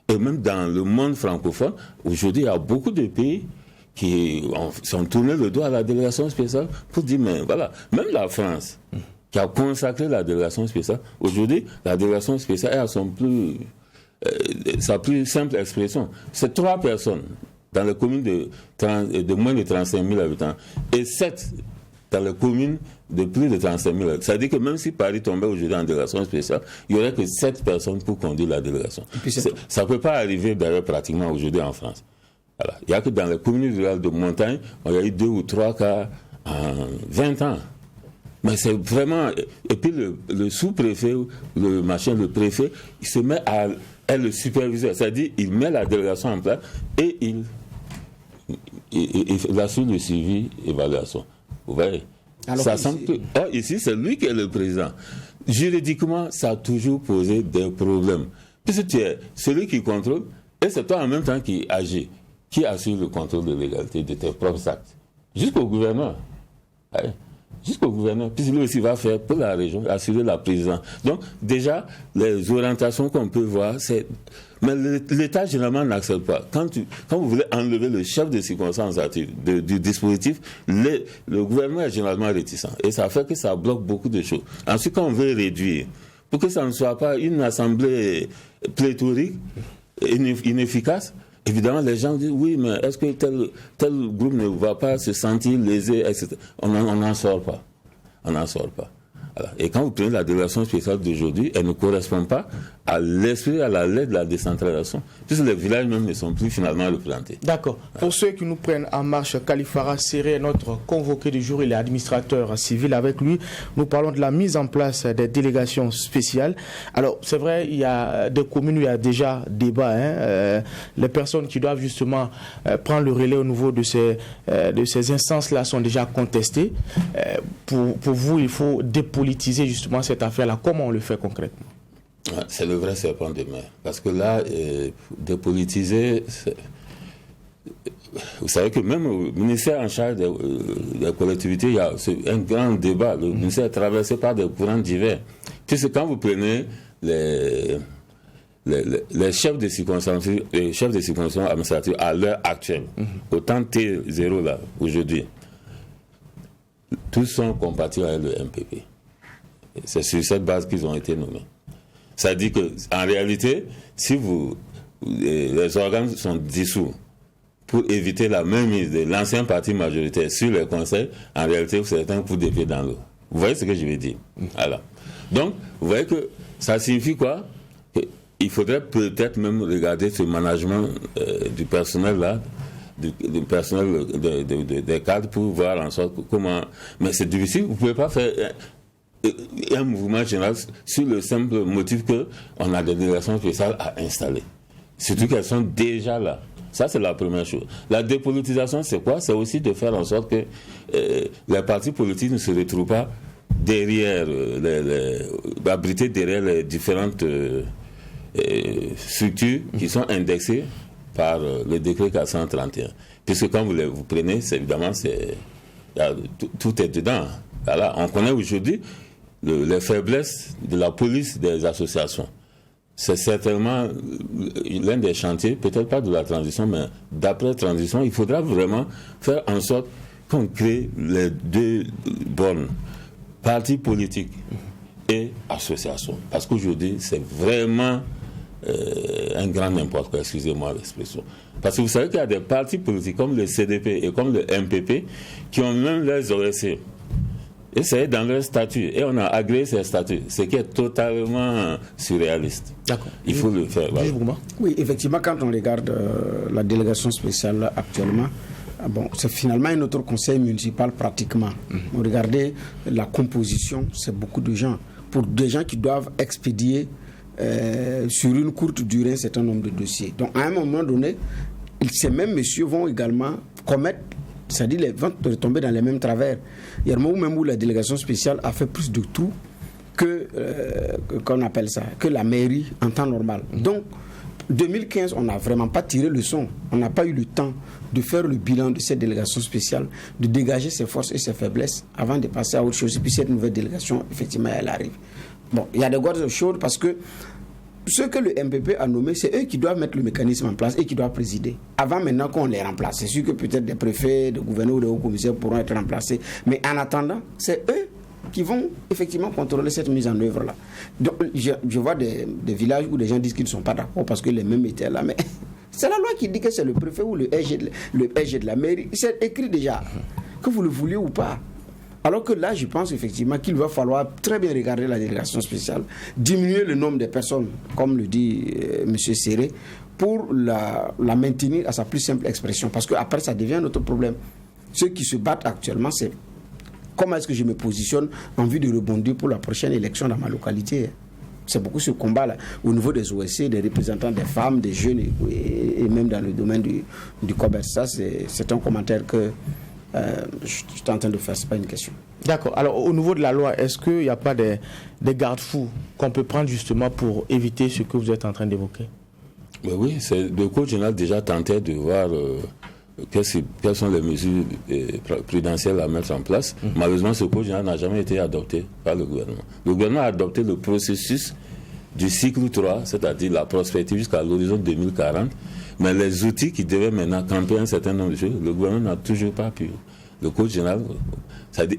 Et même dans le monde francophone, aujourd'hui, il y a beaucoup de pays qui sont tournés le doigt à la délégation spéciale pour dire, mais voilà, même la France, qui a consacré la délégation spéciale, aujourd'hui, la délégation spéciale est à sa plus simple expression. C'est 3 personnes dans les communes de moins de 35 000 habitants et 7 dans les communes de plus de 35 000 habitants. Ça veut dire que même si Paris tombait aujourd'hui en délégation spéciale, il n'y aurait que 7 personnes pour conduire la délégation. Ça ne peut pas arriver d'ailleurs pratiquement aujourd'hui en France. Voilà. Il n'y a que dans les communes rurales de montagne, il y a eu 2 ou 3 cas en 20 ans. Mais c'est vraiment... Et puis le sous-préfet, le préfet, il se met est le superviseur. C'est-à-dire, il met la délégation en place et il assure le suivi, évaluation. Vous voyez? Alors ça semble que, ici, c'est lui qui est le président. Juridiquement, ça a toujours posé des problèmes. Puisque tu es celui qui contrôle, et c'est toi en même temps qui agis, qui assure le contrôle de légalité de tes propres actes. Jusqu'au gouverneur. Ouais. Jusqu'au gouverneur. Puis lui aussi va faire pour la région, assurer la présidence. Donc, déjà, les orientations qu'on peut voir, c'est... Mais l'État, généralement, n'accepte pas. Quand vous voulez enlever le chef de circonstance du dispositif, le gouvernement est généralement réticent. Et ça fait que ça bloque beaucoup de choses. Ensuite, quand on veut réduire, pour que ça ne soit pas une assemblée pléthorique, inefficace, évidemment, les gens disent, oui, mais est-ce que tel groupe ne va pas se sentir lésé, etc. On n'en sort pas. On n'en sort pas. Voilà. Et quand vous prenez la délégation spéciale d'aujourd'hui, elle ne correspond pas à l'esprit, à la lettre de la décentralisation, puisque les villages même ne sont plus finalement représentés. D'accord. Pour ceux qui nous prennent en marche, Kalifara Séré est notre convoqué du jour, il est administrateur civil. Avec lui, nous parlons de la mise en place des délégations spéciales. Alors, c'est vrai, il y a des communes où il y a déjà débat. Les personnes qui doivent justement prendre le relais au niveau de ces instances-là sont déjà contestées. Pour vous, il faut dépolitiser justement cette affaire-là. Comment on le fait concrètement? C'est le vrai serpent de mer. Parce que là, dépolitiser, vous savez que même au ministère en charge des collectivités, il y a un grand débat. Le ministère est traversé par des courants divers. Puisque quand vous prenez les chefs de circonscription administratives à l'heure actuelle, autant T0 là, aujourd'hui, tous sont compatibles avec le MPP. C'est sur cette base qu'ils ont été nommés. Ça dit qu'en réalité, si les organes sont dissous pour éviter la mainmise de l'ancien parti majoritaire sur les conseils, en réalité, c'est un coup d'épée dans l'eau. Vous voyez ce que je veux dire? Voilà. Donc, vous voyez que ça signifie quoi? Il faudrait peut-être même regarder ce management du personnel là, du personnel des cadres pour voir en sorte comment... Mais c'est difficile, vous ne pouvez pas faire un mouvement général sur le simple motif qu'on a des délégations spéciales à installer. Surtout qu'elles sont déjà là. Ça, c'est la première chose. La dépolitisation, c'est quoi? C'est aussi de faire en sorte que les partis politiques ne se retrouvent pas derrière, abrités derrière les différentes structures qui sont indexées par le décret 431. Puisque quand vous prenez, évidemment, tout est dedans. Voilà. On connaît aujourd'hui les faiblesses de la police des associations. C'est certainement l'un des chantiers, peut-être pas de la transition, mais d'après-transition. Il faudra vraiment faire en sorte qu'on crée les deux bornes, partis politiques et associations. Parce qu'aujourd'hui, c'est vraiment un grand n'importe quoi, excusez-moi l'expression. Parce que vous savez qu'il y a des partis politiques comme le CDP et comme le MPP qui ont même les OSC. Et c'est dans leur statut. Et on a agréé ces statuts, ce qui est totalement surréaliste. D'accord. Il faut le faire. Voilà. Oui, effectivement, quand on regarde la délégation spéciale actuellement, c'est finalement un autre conseil municipal pratiquement. Regardez la composition, c'est beaucoup de gens. Pour des gens qui doivent expédier sur une courte durée un certain nombre de dossiers. Donc à un moment donné, ces mêmes messieurs vont également commettre, c'est-à-dire vont retomber dans les mêmes travers. Il y a un moment où la délégation spéciale a fait plus de tout qu'on appelle ça, que la mairie en temps normal. Donc 2015, on n'a vraiment pas tiré le son. On n'a pas eu le temps de faire le bilan de cette délégation spéciale, de dégager ses forces et ses faiblesses avant de passer à autre chose. Et puis cette nouvelle délégation, effectivement, elle arrive. Bon, il y a des grosses choses parce que ce que le MPP a nommé, c'est eux qui doivent mettre le mécanisme en place et qui doivent présider. Avant maintenant qu'on les remplace. C'est sûr que peut-être des préfets, des gouverneurs ou des hauts commissaires pourront être remplacés. Mais en attendant, c'est eux qui vont effectivement contrôler cette mise en œuvre-là. Donc, je vois des villages où des gens disent qu'ils ne sont pas d'accord parce que les mêmes étaient là. Mais c'est la loi qui dit que c'est le préfet ou le SG de la mairie. C'est écrit déjà, que vous le vouliez ou pas. Alors que là, je pense effectivement qu'il va falloir très bien regarder la délégation spéciale, diminuer le nombre de personnes, comme le dit M. Séré, pour la maintenir à sa plus simple expression. Parce qu'après, ça devient un autre problème. Ceux qui se battent actuellement, c'est comment est-ce que je me positionne en vue de rebondir pour la prochaine élection dans ma localité. C'est beaucoup ce combat-là. Au niveau des OSC, des représentants des femmes, des jeunes et même dans le domaine du commerce. Ça, c'est un commentaire que je suis en train de faire, ce n'est pas une question. D'accord. Alors, au niveau de la loi, est-ce qu'il n'y a pas des garde-fous qu'on peut prendre justement pour éviter ce que vous êtes en train d'évoquer? Oui, le Code général déjà tentait de voir quelles sont les mesures prudentielles à mettre en place. Malheureusement, ce Code général n'a jamais été adopté par le gouvernement. Le gouvernement a adopté le processus du cycle 3, c'est-à-dire la prospective jusqu'à l'horizon 2040, mais les outils qui devaient maintenant camper un certain nombre de choses, le gouvernement n'a toujours pas pu. Le Code général,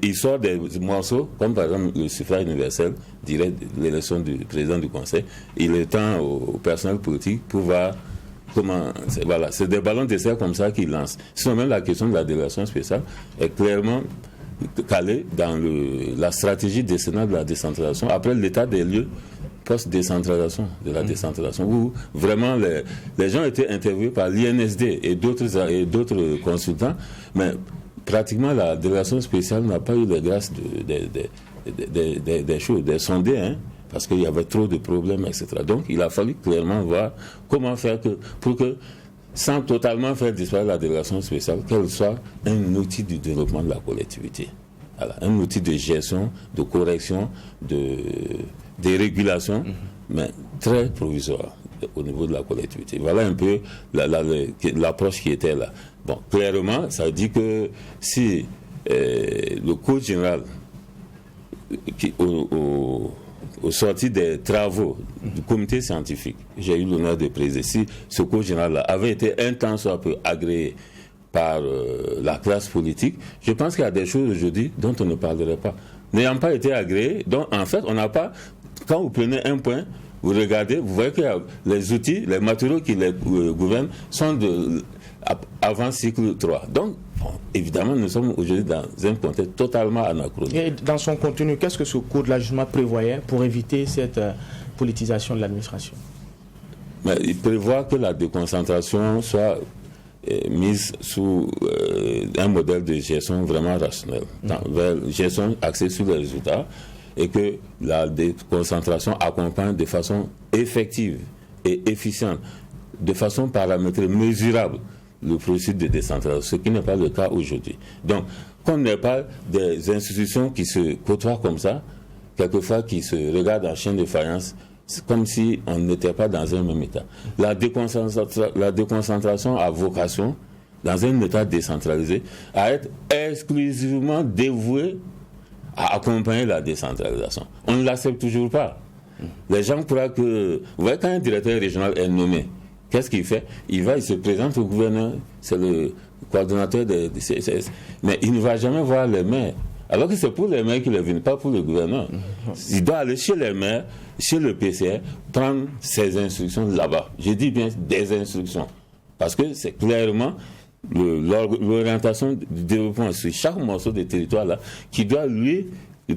il sort des morceaux, comme par exemple le suffrage universel, direct, l'élection du président du Conseil, il est temps au personnel politique pour voir comment. Voilà, c'est des ballons d'essai comme ça qu'ils lancent. Sinon, même la question de la délégation spéciale est clairement calée dans la stratégie décennale de la décentralisation, après l'état des lieux post-décentralisation, de la décentralisation, où vraiment les gens étaient interviewés par l'INSD et d'autres consultants, mais pratiquement la délégation spéciale n'a pas eu la grâce des choses, des sondés, hein, parce qu'il y avait trop de problèmes, etc. Donc il a fallu clairement voir comment faire pour que, sans totalement faire disparaître la délégation spéciale, qu'elle soit un outil du développement de la collectivité. Voilà, un outil de gestion, de correction, de régulation, mais très provisoire au niveau de la collectivité. Voilà un peu l'approche qui était là. Bon, clairement, ça dit que si le Code général, au sorti des travaux du comité scientifique, j'ai eu l'honneur de présider, si ce Code général avait été un temps soit peu agréé par la classe politique, je pense qu'il y a des choses aujourd'hui dont on ne parlerait pas. N'ayant pas été agréé, donc en fait, on n'a pas. Quand vous prenez un point, vous regardez, vous voyez que les outils, les matériaux qui les gouvernent sont avant cycle 3. Donc, bon, évidemment, nous sommes aujourd'hui dans un contexte totalement anachronique. Et dans son contenu, qu'est-ce que ce code-là, justement, prévoyait pour éviter cette politisation de l'administration? Mais il prévoit que la déconcentration soit mise sous un modèle de gestion vraiment rationnel, gestion axée sur les résultats, et que la déconcentration accompagne de façon effective et efficiente, de façon paramétrée, mesurable, le processus de décentralisation, ce qui n'est pas le cas aujourd'hui. Donc, qu'on n'ait pas des institutions qui se côtoient comme ça, quelquefois qui se regardent en chien de faïence, c'est comme si on n'était pas dans un même état. La déconcentration a vocation, dans un état décentralisé, à être exclusivement dévouée à accompagner la décentralisation. On ne l'accepte toujours pas. Les gens croient que... Vous voyez, quand un directeur régional est nommé, qu'est-ce qu'il fait? Il se présente au gouverneur, c'est le coordonnateur des CSS, mais il ne va jamais voir les maires. Alors que c'est pour les maires qu'il est venu, pas pour le gouverneur. Il doit aller chez les maires, chez le PCR, prendre ses instructions là-bas. Je dis bien des instructions. Parce que c'est clairement l'orientation du développement sur chaque morceau de territoire là qui doit lui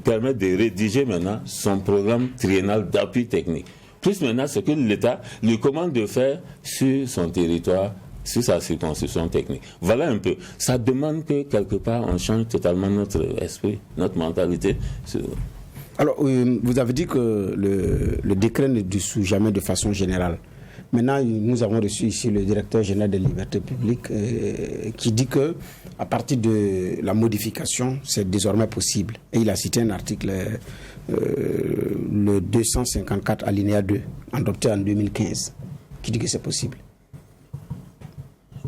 permettre de rédiger maintenant son programme triennal d'appui technique. Plus maintenant ce que l'État lui commande de faire sur son territoire, sur sa circonscription technique. Voilà un peu. Ça demande que quelque part on change totalement notre esprit, notre mentalité. Alors, vous avez dit que le décret ne dissout jamais de façon générale. Maintenant, nous avons reçu ici le directeur général des libertés publiques qui dit que à partir de la modification, c'est désormais possible. Et il a cité un article, le 254 alinéa 2, adopté en 2015, qui dit que c'est possible.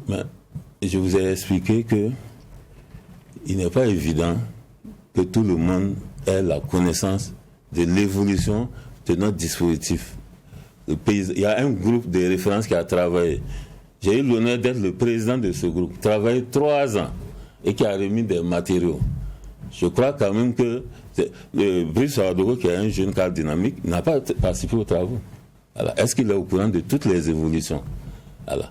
Mais je vous ai expliqué que il n'est pas évident que tout le monde ait la connaissance de l'évolution de notre dispositif. Il y a un groupe de référence qui a travaillé. J'ai eu l'honneur d'être le président de ce groupe, travaillé 3 ans et qui a remis des matériaux. Je crois quand même que Brice Ouagadougou, qui est un jeune cadre dynamique, n'a pas participé aux travaux. Alors, est-ce qu'il est au courant de toutes les évolutions? Alors,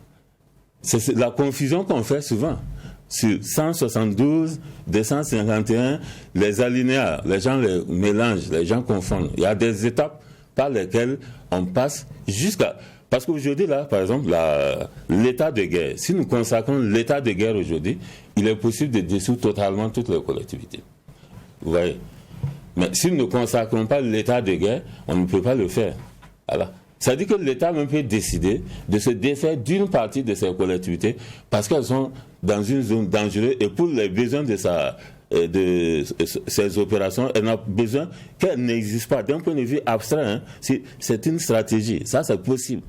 c'est la confusion qu'on fait souvent. Sur 172, 251, les alinéas, les gens les mélangent, les gens confondent. Il y a des étapes par lesquelles on passe jusqu'à... Parce qu'aujourd'hui, là, par exemple, l'état de guerre, si nous consacrons l'état de guerre aujourd'hui, il est possible de dissoudre totalement toutes les collectivités. Vous voyez? Mais si nous ne consacrons pas l'état de guerre, on ne peut pas le faire. Voilà. Ça dit que l'État même peut décider de se défaire d'une partie de ses collectivités parce qu'elles sont dans une zone dangereuse et pour les besoins de ces opérations, elle n'a besoin qu'elles n'existent pas. D'un point de vue abstrait, hein, c'est une stratégie. Ça, c'est possible.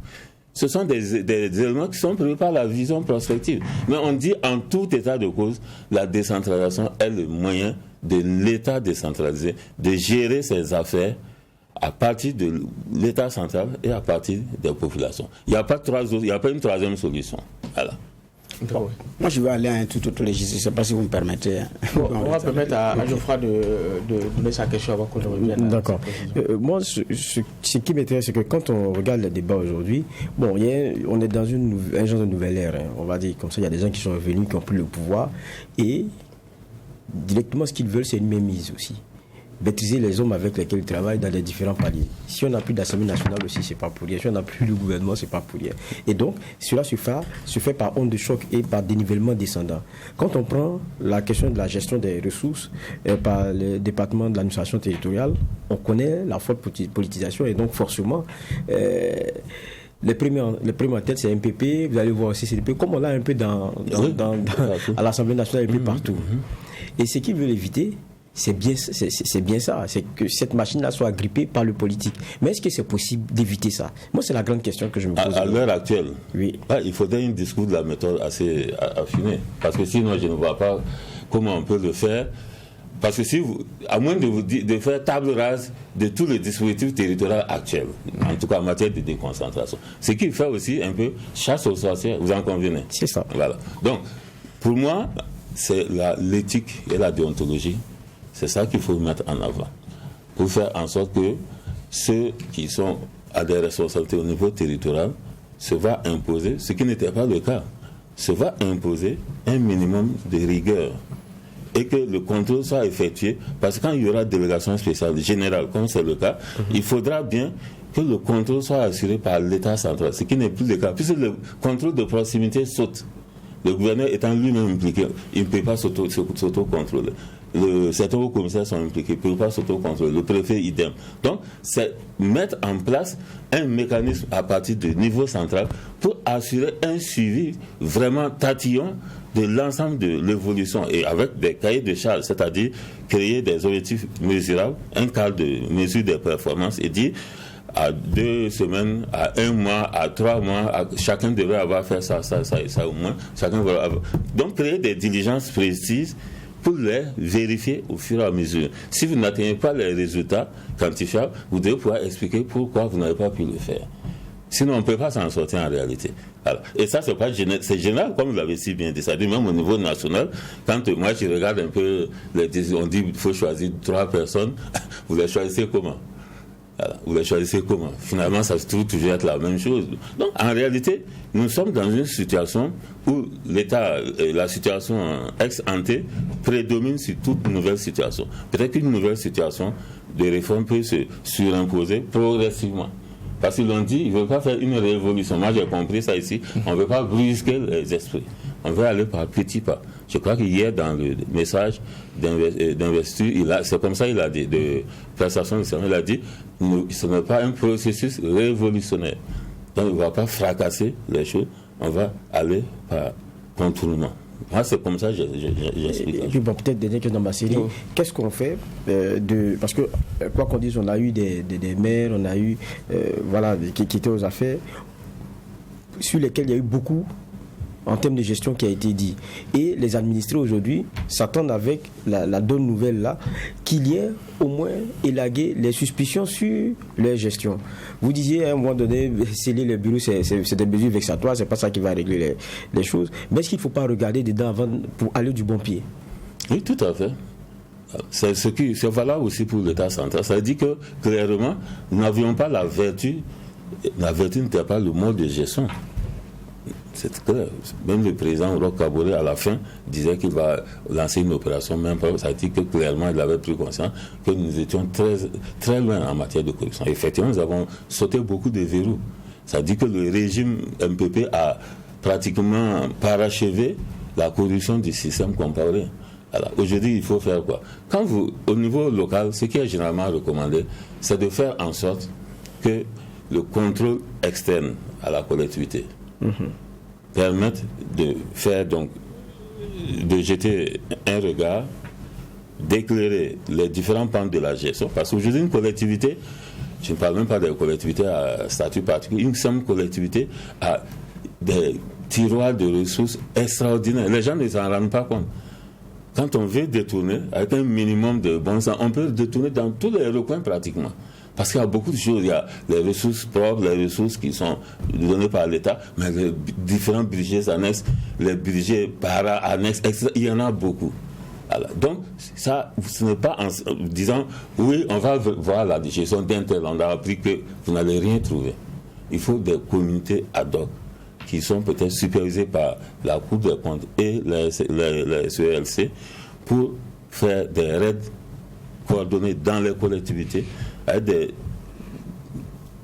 Ce sont des éléments qui sont prévus par la vision prospective. Mais on dit en tout état de cause, la décentralisation est le moyen de l'État décentralisé de gérer ses affaires à partir de l'État central et à partir des populations. Il n'y a pas une troisième solution. Voilà. Bon. Moi, je vais aller à un tout autre registre. Je ne sais pas si vous me permettez. Bon, on va permettre à Geoffroy de donner sa question avant qu'on revienne. D'accord. Moi, ce qui m'intéresse, c'est que quand on regarde le débat aujourd'hui, bon, on est dans un genre de nouvelle ère. Hein. On va dire comme ça, il y a des gens qui sont revenus, qui ont pris le pouvoir. Et directement, ce qu'ils veulent, c'est une mainmise aussi. Maîtriser les hommes avec lesquels ils travaillent dans les différents paliers. Si on n'a plus d'Assemblée nationale aussi, c'est pas pour rien. Si on n'a plus de gouvernement, c'est pas pour rien. Et donc, cela se fait par onde de choc et par dénivellement descendant. Quand on prend la question de la gestion des ressources par le département de l'administration territoriale, on connaît la forte politisation et donc forcément, les premiers en tête, c'est MPP, vous allez voir aussi CDP, comme on l'a un peu à l'Assemblée nationale et puis partout. Et ce qu'ils veulent éviter, c'est bien ça, c'est que cette machine-là soit agrippée par le politique. Mais est-ce que c'est possible d'éviter ça? Moi, c'est la grande question que je me pose. À l'heure actuelle, oui. Il faudrait un discours de la méthode assez affiné. Parce que sinon, je ne vois pas comment on peut le faire. Parce que à moins de faire table rase de tous les dispositifs territoriaux actuels, en tout cas en matière de déconcentration, ce qui fait aussi un peu chasse aux sorcières, vous en convenez? C'est ça. Voilà. Donc, pour moi, c'est l'éthique et la déontologie. C'est ça qu'il faut mettre en avant pour faire en sorte que ceux qui sont à des responsabilités au niveau territorial se va imposer, ce qui n'était pas le cas, se va imposer un minimum de rigueur et que le contrôle soit effectué parce que quand il y aura délégation spéciale générale, comme c'est le cas, il faudra bien que le contrôle soit assuré par l'État central, ce qui n'est plus le cas, puisque le contrôle de proximité saute. Le gouverneur étant lui-même impliqué, il ne peut pas s'auto-contrôler. Certains hauts commissaires sont impliqués, ne peuvent pas s'auto-contrôler. Le préfet, idem. Donc, c'est mettre en place un mécanisme à partir du niveau central pour assurer un suivi vraiment tatillon de l'ensemble de l'évolution et avec des cahiers de charges, c'est-à-dire créer des objectifs mesurables, un cadre de mesure des performances et dire à 2 semaines, à 1 mois, à 3 mois, chacun devrait avoir fait ça au moins. Donc, créer des diligences précises pour les vérifier au fur et à mesure. Si vous n'atteignez pas les résultats quantifiables, vous devez pouvoir expliquer pourquoi vous n'avez pas pu le faire. Sinon, on ne peut pas s'en sortir en réalité. Alors, et ça, c'est général, comme vous l'avez si bien dit. C'est-à-dire, même au niveau national, quand moi je regarde un peu, on dit qu'il faut choisir 3 personnes, vous les choisissez comment? Alors, vous les choisissez comment? Finalement, ça se trouve toujours être la même chose. Donc, en réalité, nous sommes dans une situation où l'État, la situation ex-ante prédomine sur toute nouvelle situation. Peut-être qu'une nouvelle situation de réforme peut se surimposer progressivement. Parce qu'ils l'ont dit, ils ne veulent pas faire une révolution. Moi, j'ai compris ça ici. On ne veut pas brusquer les esprits. On veut aller par petits pas. Je crois qu'hier, dans le message d'investiture, c'est comme ça qu'il a dit, de prestation de serment, il a dit, ce n'est pas un processus révolutionnaire. Donc, on ne va pas fracasser les choses, on va aller par contournement. Moi, c'est comme ça que j'explique. Et puis, bon, peut-être dernière question dans ma série. Qu'est-ce qu'on fait parce que, quoi qu'on dise, on a eu des maires, on a eu, qui étaient aux affaires, sur lesquels il y a eu beaucoup en termes de gestion qui a été dit. Et les administrés aujourd'hui s'attendent avec la bonne nouvelle là qu'il y ait au moins élagué les suspicions sur leur gestion. Vous disiez à un moment donné, sceller les bureaux, c'est des mesures vexatoires, c'est pas ça qui va régler les choses. Mais est-ce qu'il ne faut pas regarder dedans avant pour aller du bon pied? Oui, tout à fait. C'est valable aussi pour l'État central. Ça veut dire que, clairement, nous n'avions pas la vertu. La vertu n'était pas le mode de gestion. C'est clair. Même le président Roch Kaboré, à la fin, disait qu'il va lancer une opération, même pas. Ça veut dire que clairement, il avait pris conscience que nous étions très, très loin en matière de corruption. Effectivement, nous avons sauté beaucoup de verrous. Ça veut dire que le régime MPP a pratiquement parachevé la corruption du système comparé. Alors, aujourd'hui, il faut faire quoi? Au niveau local, ce qui est généralement recommandé, c'est de faire en sorte que le contrôle externe à la collectivité permette de faire donc, de jeter un regard, d'éclairer les différents pans de la gestion. Parce qu'aujourd'hui, une collectivité, je ne parle même pas des collectivités à statut particulier, une simple collectivité a des tiroirs de ressources extraordinaires. Les gens ne s'en rendent pas compte. Quand on veut détourner, avec un minimum de bon sens, on peut détourner dans tous les recoins pratiquement. Parce qu'il y a beaucoup de choses. Il y a les ressources propres, les ressources qui sont données par l'État, mais les différents budgets annexes, les budgets para-annexes, etc. Il y en a beaucoup. Alors, donc, ça, ce n'est pas en disant, oui, on va voir la gestion d'un tel, on a appris que vous n'allez rien trouver. Il faut des communautés ad hoc qui sont peut-être supervisées par la Cour des comptes et les CELC pour faire des raids coordonnés dans les collectivités avec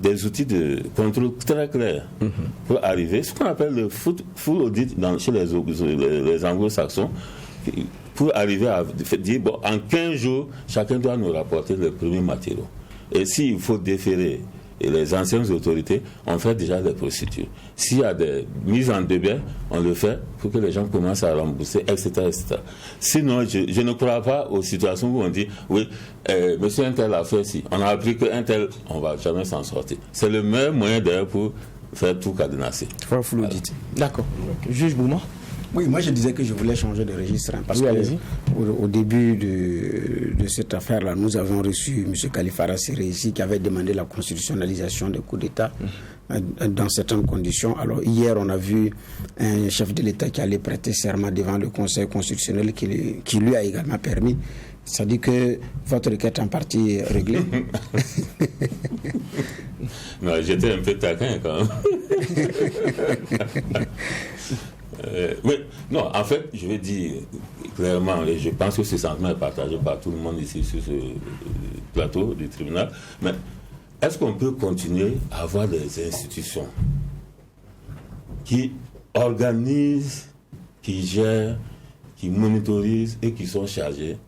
des outils de contrôle très clairs pour arriver, ce qu'on appelle le full audit chez les anglo-saxons, pour arriver à dire, bon, en 15 jours, chacun doit nous rapporter les premiers matériaux. Et s'il faut déférer les anciennes autorités, on fait déjà des procédures. S'il y a des mises en débat, on le fait pour que les gens commencent à rembourser, etc. etc. Sinon, je ne crois pas aux situations où on dit, oui, monsieur un tel a fait ci, on a appris qu'un tel, on ne va jamais s'en sortir. C'est le meilleur moyen d'ailleurs pour faire tout cadenasser. D'accord. Juge Bouma. Oui, moi je disais que je voulais changer de registre, parce qu'au début de cette affaire-là, nous avons reçu M. Khalifa Siré ici qui avait demandé la constitutionnalisation des coups d'État dans certaines conditions. Alors hier, on a vu un chef de l'État qui allait prêter serment devant le Conseil constitutionnel qui lui a également permis. Ça dit que votre requête est en partie réglée. Non, j'étais un peu taquin quand même. Oui, non, en fait, je vais dire clairement, et je pense que ce sentiment est partagé par tout le monde ici sur ce plateau du tribunal, mais est-ce qu'on peut continuer à avoir des institutions qui organisent, qui gèrent, qui monitorisent et qui sont chargées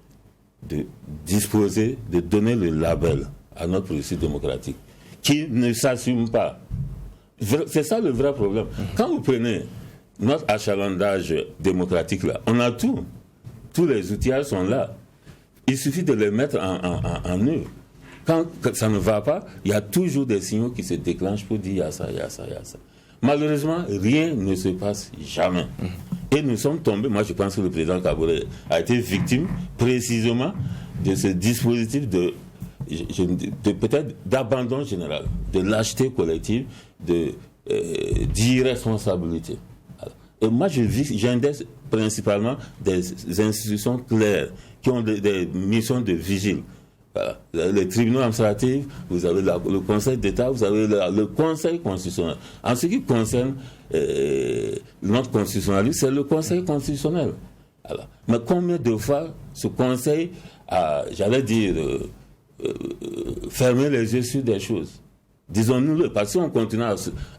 de disposer, de donner le label à notre processus démocratique, qui ne s'assument pas? C'est ça le vrai problème. Quand vous prenez notre achalandage démocratique là, on a tout. Tous les outillages sont là. Il suffit de les mettre en œuvre. Quand ça ne va pas, il y a toujours des signaux qui se déclenchent pour dire il y a ça, il y a ça, il y a ça. Malheureusement, rien ne se passe jamais. Et nous sommes tombés, moi je pense que le président Kaboré a été victime précisément de ce dispositif de peut-être d'abandon général, de lâcheté collective, d'irresponsabilité. Et moi, j'indexe principalement des institutions claires qui ont des missions de vigile. Voilà. Les tribunaux administratifs, vous avez le Conseil d'État, vous avez le Conseil constitutionnel. En ce qui concerne notre constitutionnalisme, c'est le Conseil constitutionnel. Voilà. Mais combien de fois ce Conseil a, j'allais dire, fermé les yeux sur des choses? Disons-nous-le, parce qu'on continue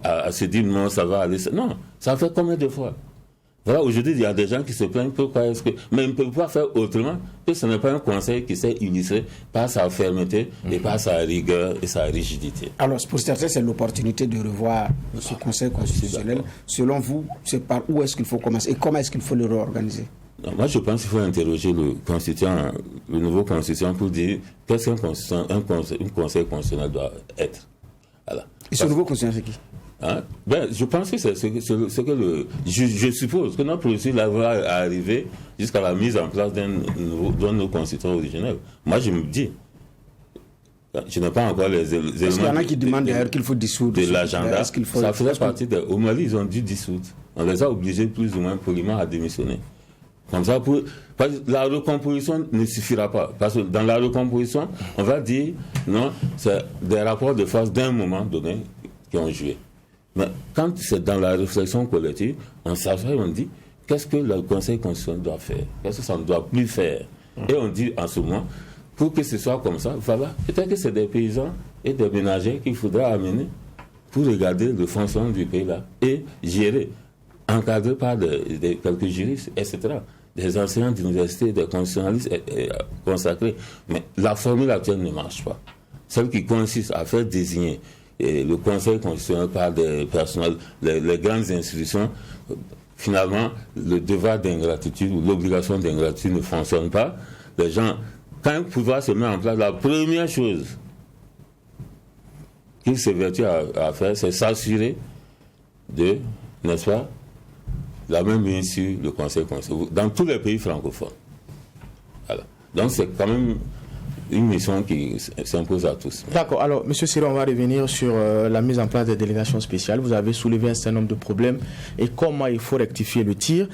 à se dire non, ça va aller. Non, ça fait combien de fois? Voilà, aujourd'hui, il y a des gens qui se plaignent pourquoi est-ce que. Mais ils ne peuvent pas faire autrement que ce n'est pas un conseil qui s'est illustré par sa fermeté et par sa rigueur et sa rigidité. Alors, pour certains, c'est l'opportunité de revoir ce conseil constitutionnel. Selon vous, c'est par où est-ce qu'il faut commencer et comment est-ce qu'il faut le réorganiser? Non, moi, je pense qu'il faut interroger le nouveau constituant pour dire qu'est-ce qu'un conseil constitutionnel doit être. Voilà. Et ce nouveau constituant, c'est qui? Je pense que c'est ce que je suppose que notre processus va arriver jusqu'à la mise en place d'un de nos constituants originels. Moi, je me dis, je n'ai pas encore les éléments. Parce qu'il y en a qui demandent d'ailleurs qu'il faut dissoudre. De l'agenda. Ça faisait partie au Mali, ils ont dû dissoudre. On les a obligés plus ou moins poliment à démissionner. Comme ça, la recomposition ne suffira pas. Parce que dans la recomposition, on va dire, non, c'est des rapports de force d'un moment donné qui ont joué. Mais quand c'est dans la réflexion collective, on s'assoit et on dit, qu'est-ce que le Conseil constitutionnel doit faire? Qu'est-ce que ça ne doit plus faire? Et on dit en ce moment, pour que ce soit comme ça, voilà, peut-être que c'est des paysans et des ménagers qu'il faudra amener pour regarder le fonctionnement du pays là et gérer, encadré par quelques juristes, etc. des enseignants d'université, des constitutionnalistes consacrés. Mais la formule actuelle ne marche pas. Celle qui consiste à faire désigner le Conseil constitutionnel par des personnels, les grandes institutions, finalement, le devoir d'ingratitude ou l'obligation d'ingratitude ne fonctionne pas. Les gens, quand un pouvoir se met en place, la première chose qu'il s'évertue à faire, c'est s'assurer de, n'est-ce pas, la même ligne sur le Conseil constitutionnel, dans tous les pays francophones. Voilà. Donc c'est quand même une mission qui s'impose à tous. D'accord. Alors, M. Séré, on va revenir sur la mise en place des délégations spéciales. Vous avez soulevé un certain nombre de problèmes et comment il faut rectifier le tir.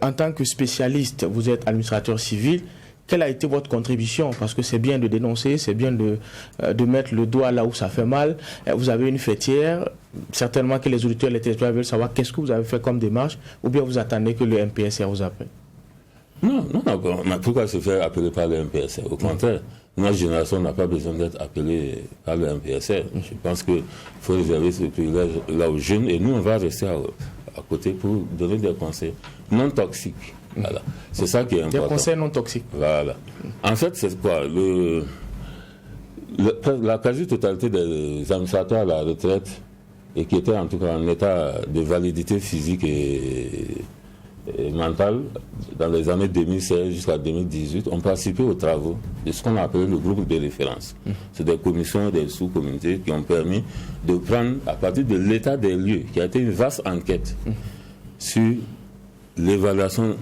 En tant que spécialiste, vous êtes administrateur civil. Quelle a été votre contribution? Parce que c'est bien de dénoncer, c'est bien de mettre le doigt là où ça fait mal. Vous avez une fêtière. Certainement que les auditeurs et les téléspectateurs veulent savoir qu'est-ce que vous avez fait comme démarche, ou bien vous attendez que le MPSR vous appelle. Non. Pourquoi se faire appeler par le MPSR? Au contraire, notre génération n'a pas besoin d'être appelée par le MPSR. Je pense qu'il faut réserver ce privilège là aux jeunes et nous, on va rester à côté pour donner des conseils non toxiques. Voilà. C'est ça qui est important. Des conseils non toxiques. Voilà. En fait, c'est quoi? La quasi-totalité des administrateurs à la retraite et qui étaient en tout cas en état de validité physique et mentale dans les années 2016 jusqu'à 2018 ont participé aux travaux de ce qu'on appelle le groupe de référence. C'est des commissions, des sous-communautés qui ont permis de prendre, à partir de l'état des lieux, qui a été une vaste enquête sur l'évaluation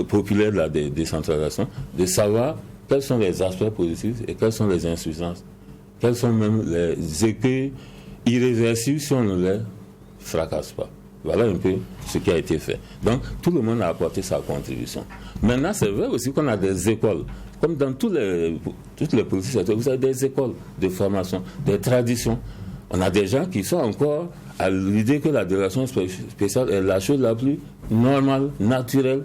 populaire de la décentralisation, de savoir quels sont les aspects positifs et quelles sont les insuffisances, quels sont même les écueils irréversibles si on ne les fracasse pas. Voilà un peu ce qui a été fait. Donc, tout le monde a apporté sa contribution. Maintenant, c'est vrai aussi qu'on a des écoles. Comme dans toutes les politiques, vous avez des écoles de formation, des traditions. On a des gens qui sont encore à l'idée que la délégation spéciale est la chose la plus normale, naturelle.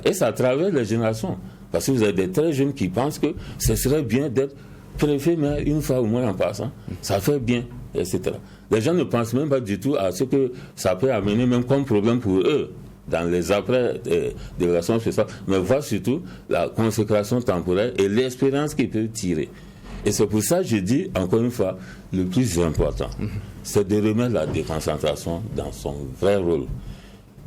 Et ça traverse les générations. Parce que vous avez des très jeunes qui pensent que ce serait bien d'être préfet, mais une fois au moins en passant, ça fait bien, etc. Les gens ne pensent même pas du tout à ce que ça peut amener même comme problème pour eux dans les après délégations spéciales, mais voir surtout la consécration temporaire et l'expérience qu'ils peuvent tirer. Et c'est pour ça que je dis, encore une fois, le plus important, c'est de remettre la déconcentration dans son vrai rôle.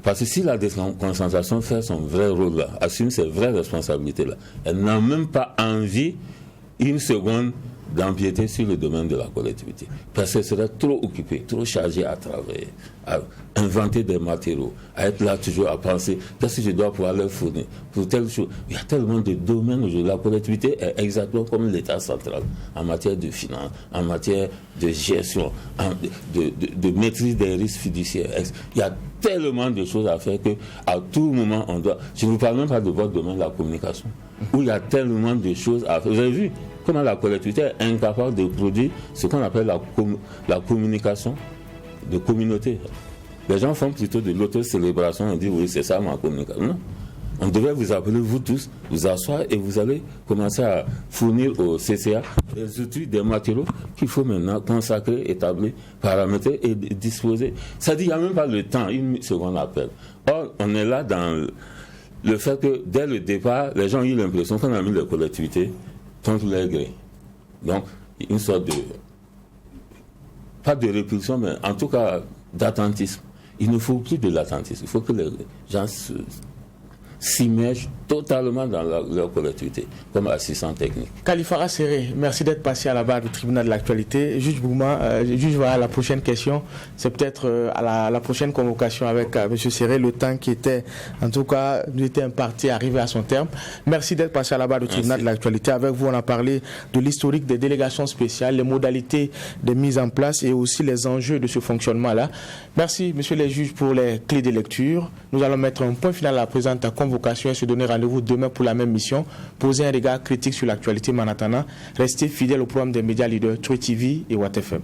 Parce que si la déconcentration fait son vrai rôle là, assume ses vraies responsabilités là, elle n'a même pas envie, une seconde, d'empiéter sur le domaine de la collectivité. Parce qu'elle serait trop occupée, trop chargée à travailler, à inventer des matériaux, à être là toujours à penser qu'est-ce que je dois pouvoir leur fournir pour telle chose. Il y a tellement de domaines où la collectivité est exactement comme l'État central en matière de finances, en matière de gestion, de maîtrise des risques fiduciaires. Il y a tellement de choses à faire qu'à tout moment on doit... Je ne vous parle même pas de votre domaine de la communication, où il y a tellement de choses à faire. Vous avez vu comment la collectivité est incapable de produire ce qu'on appelle la communication de communauté. Les gens font plutôt de l'autocélébration et disent oui, c'est ça ma communication. Non. On devrait vous appeler, vous tous, vous asseoir et vous allez commencer à fournir au CCA des outils, des matériaux qu'il faut maintenant consacrer, établir, paramétrer et disposer. Ça dit, il n'y a même pas le temps, une seconde appel. Or, on est là dans le fait que dès le départ, les gens ont eu l'impression qu'on a mis les collectivités contre leur gré. Donc, une sorte de... pas de répulsion, mais en tout cas d'attentisme. Il ne faut plus de l'attentisme. Il faut que les gens s'immergent totalement dans leur collectivité, comme assistant technique. Kalifara Séré, merci d'être passé à la barre du tribunal de l'actualité. Juge Bouma, juge, voilà la prochaine question. C'est peut-être à la prochaine convocation avec M. Séré, le temps qui était, en tout cas, nous était imparti, arrivé à son terme. Merci d'être passé à la barre du tribunal de l'actualité. Avec vous, on a parlé de l'historique des délégations spéciales, les modalités de mise en place et aussi les enjeux de ce fonctionnement-là. Merci, messieurs les juges, pour les clés de lecture. Nous allons mettre un point final à la présente convocation et se donner rendez-vous demain pour la même mission. Poser un regard critique sur l'actualité, mais en attendant, restez fidèles au programme des médias leaders True TV et Watt FM.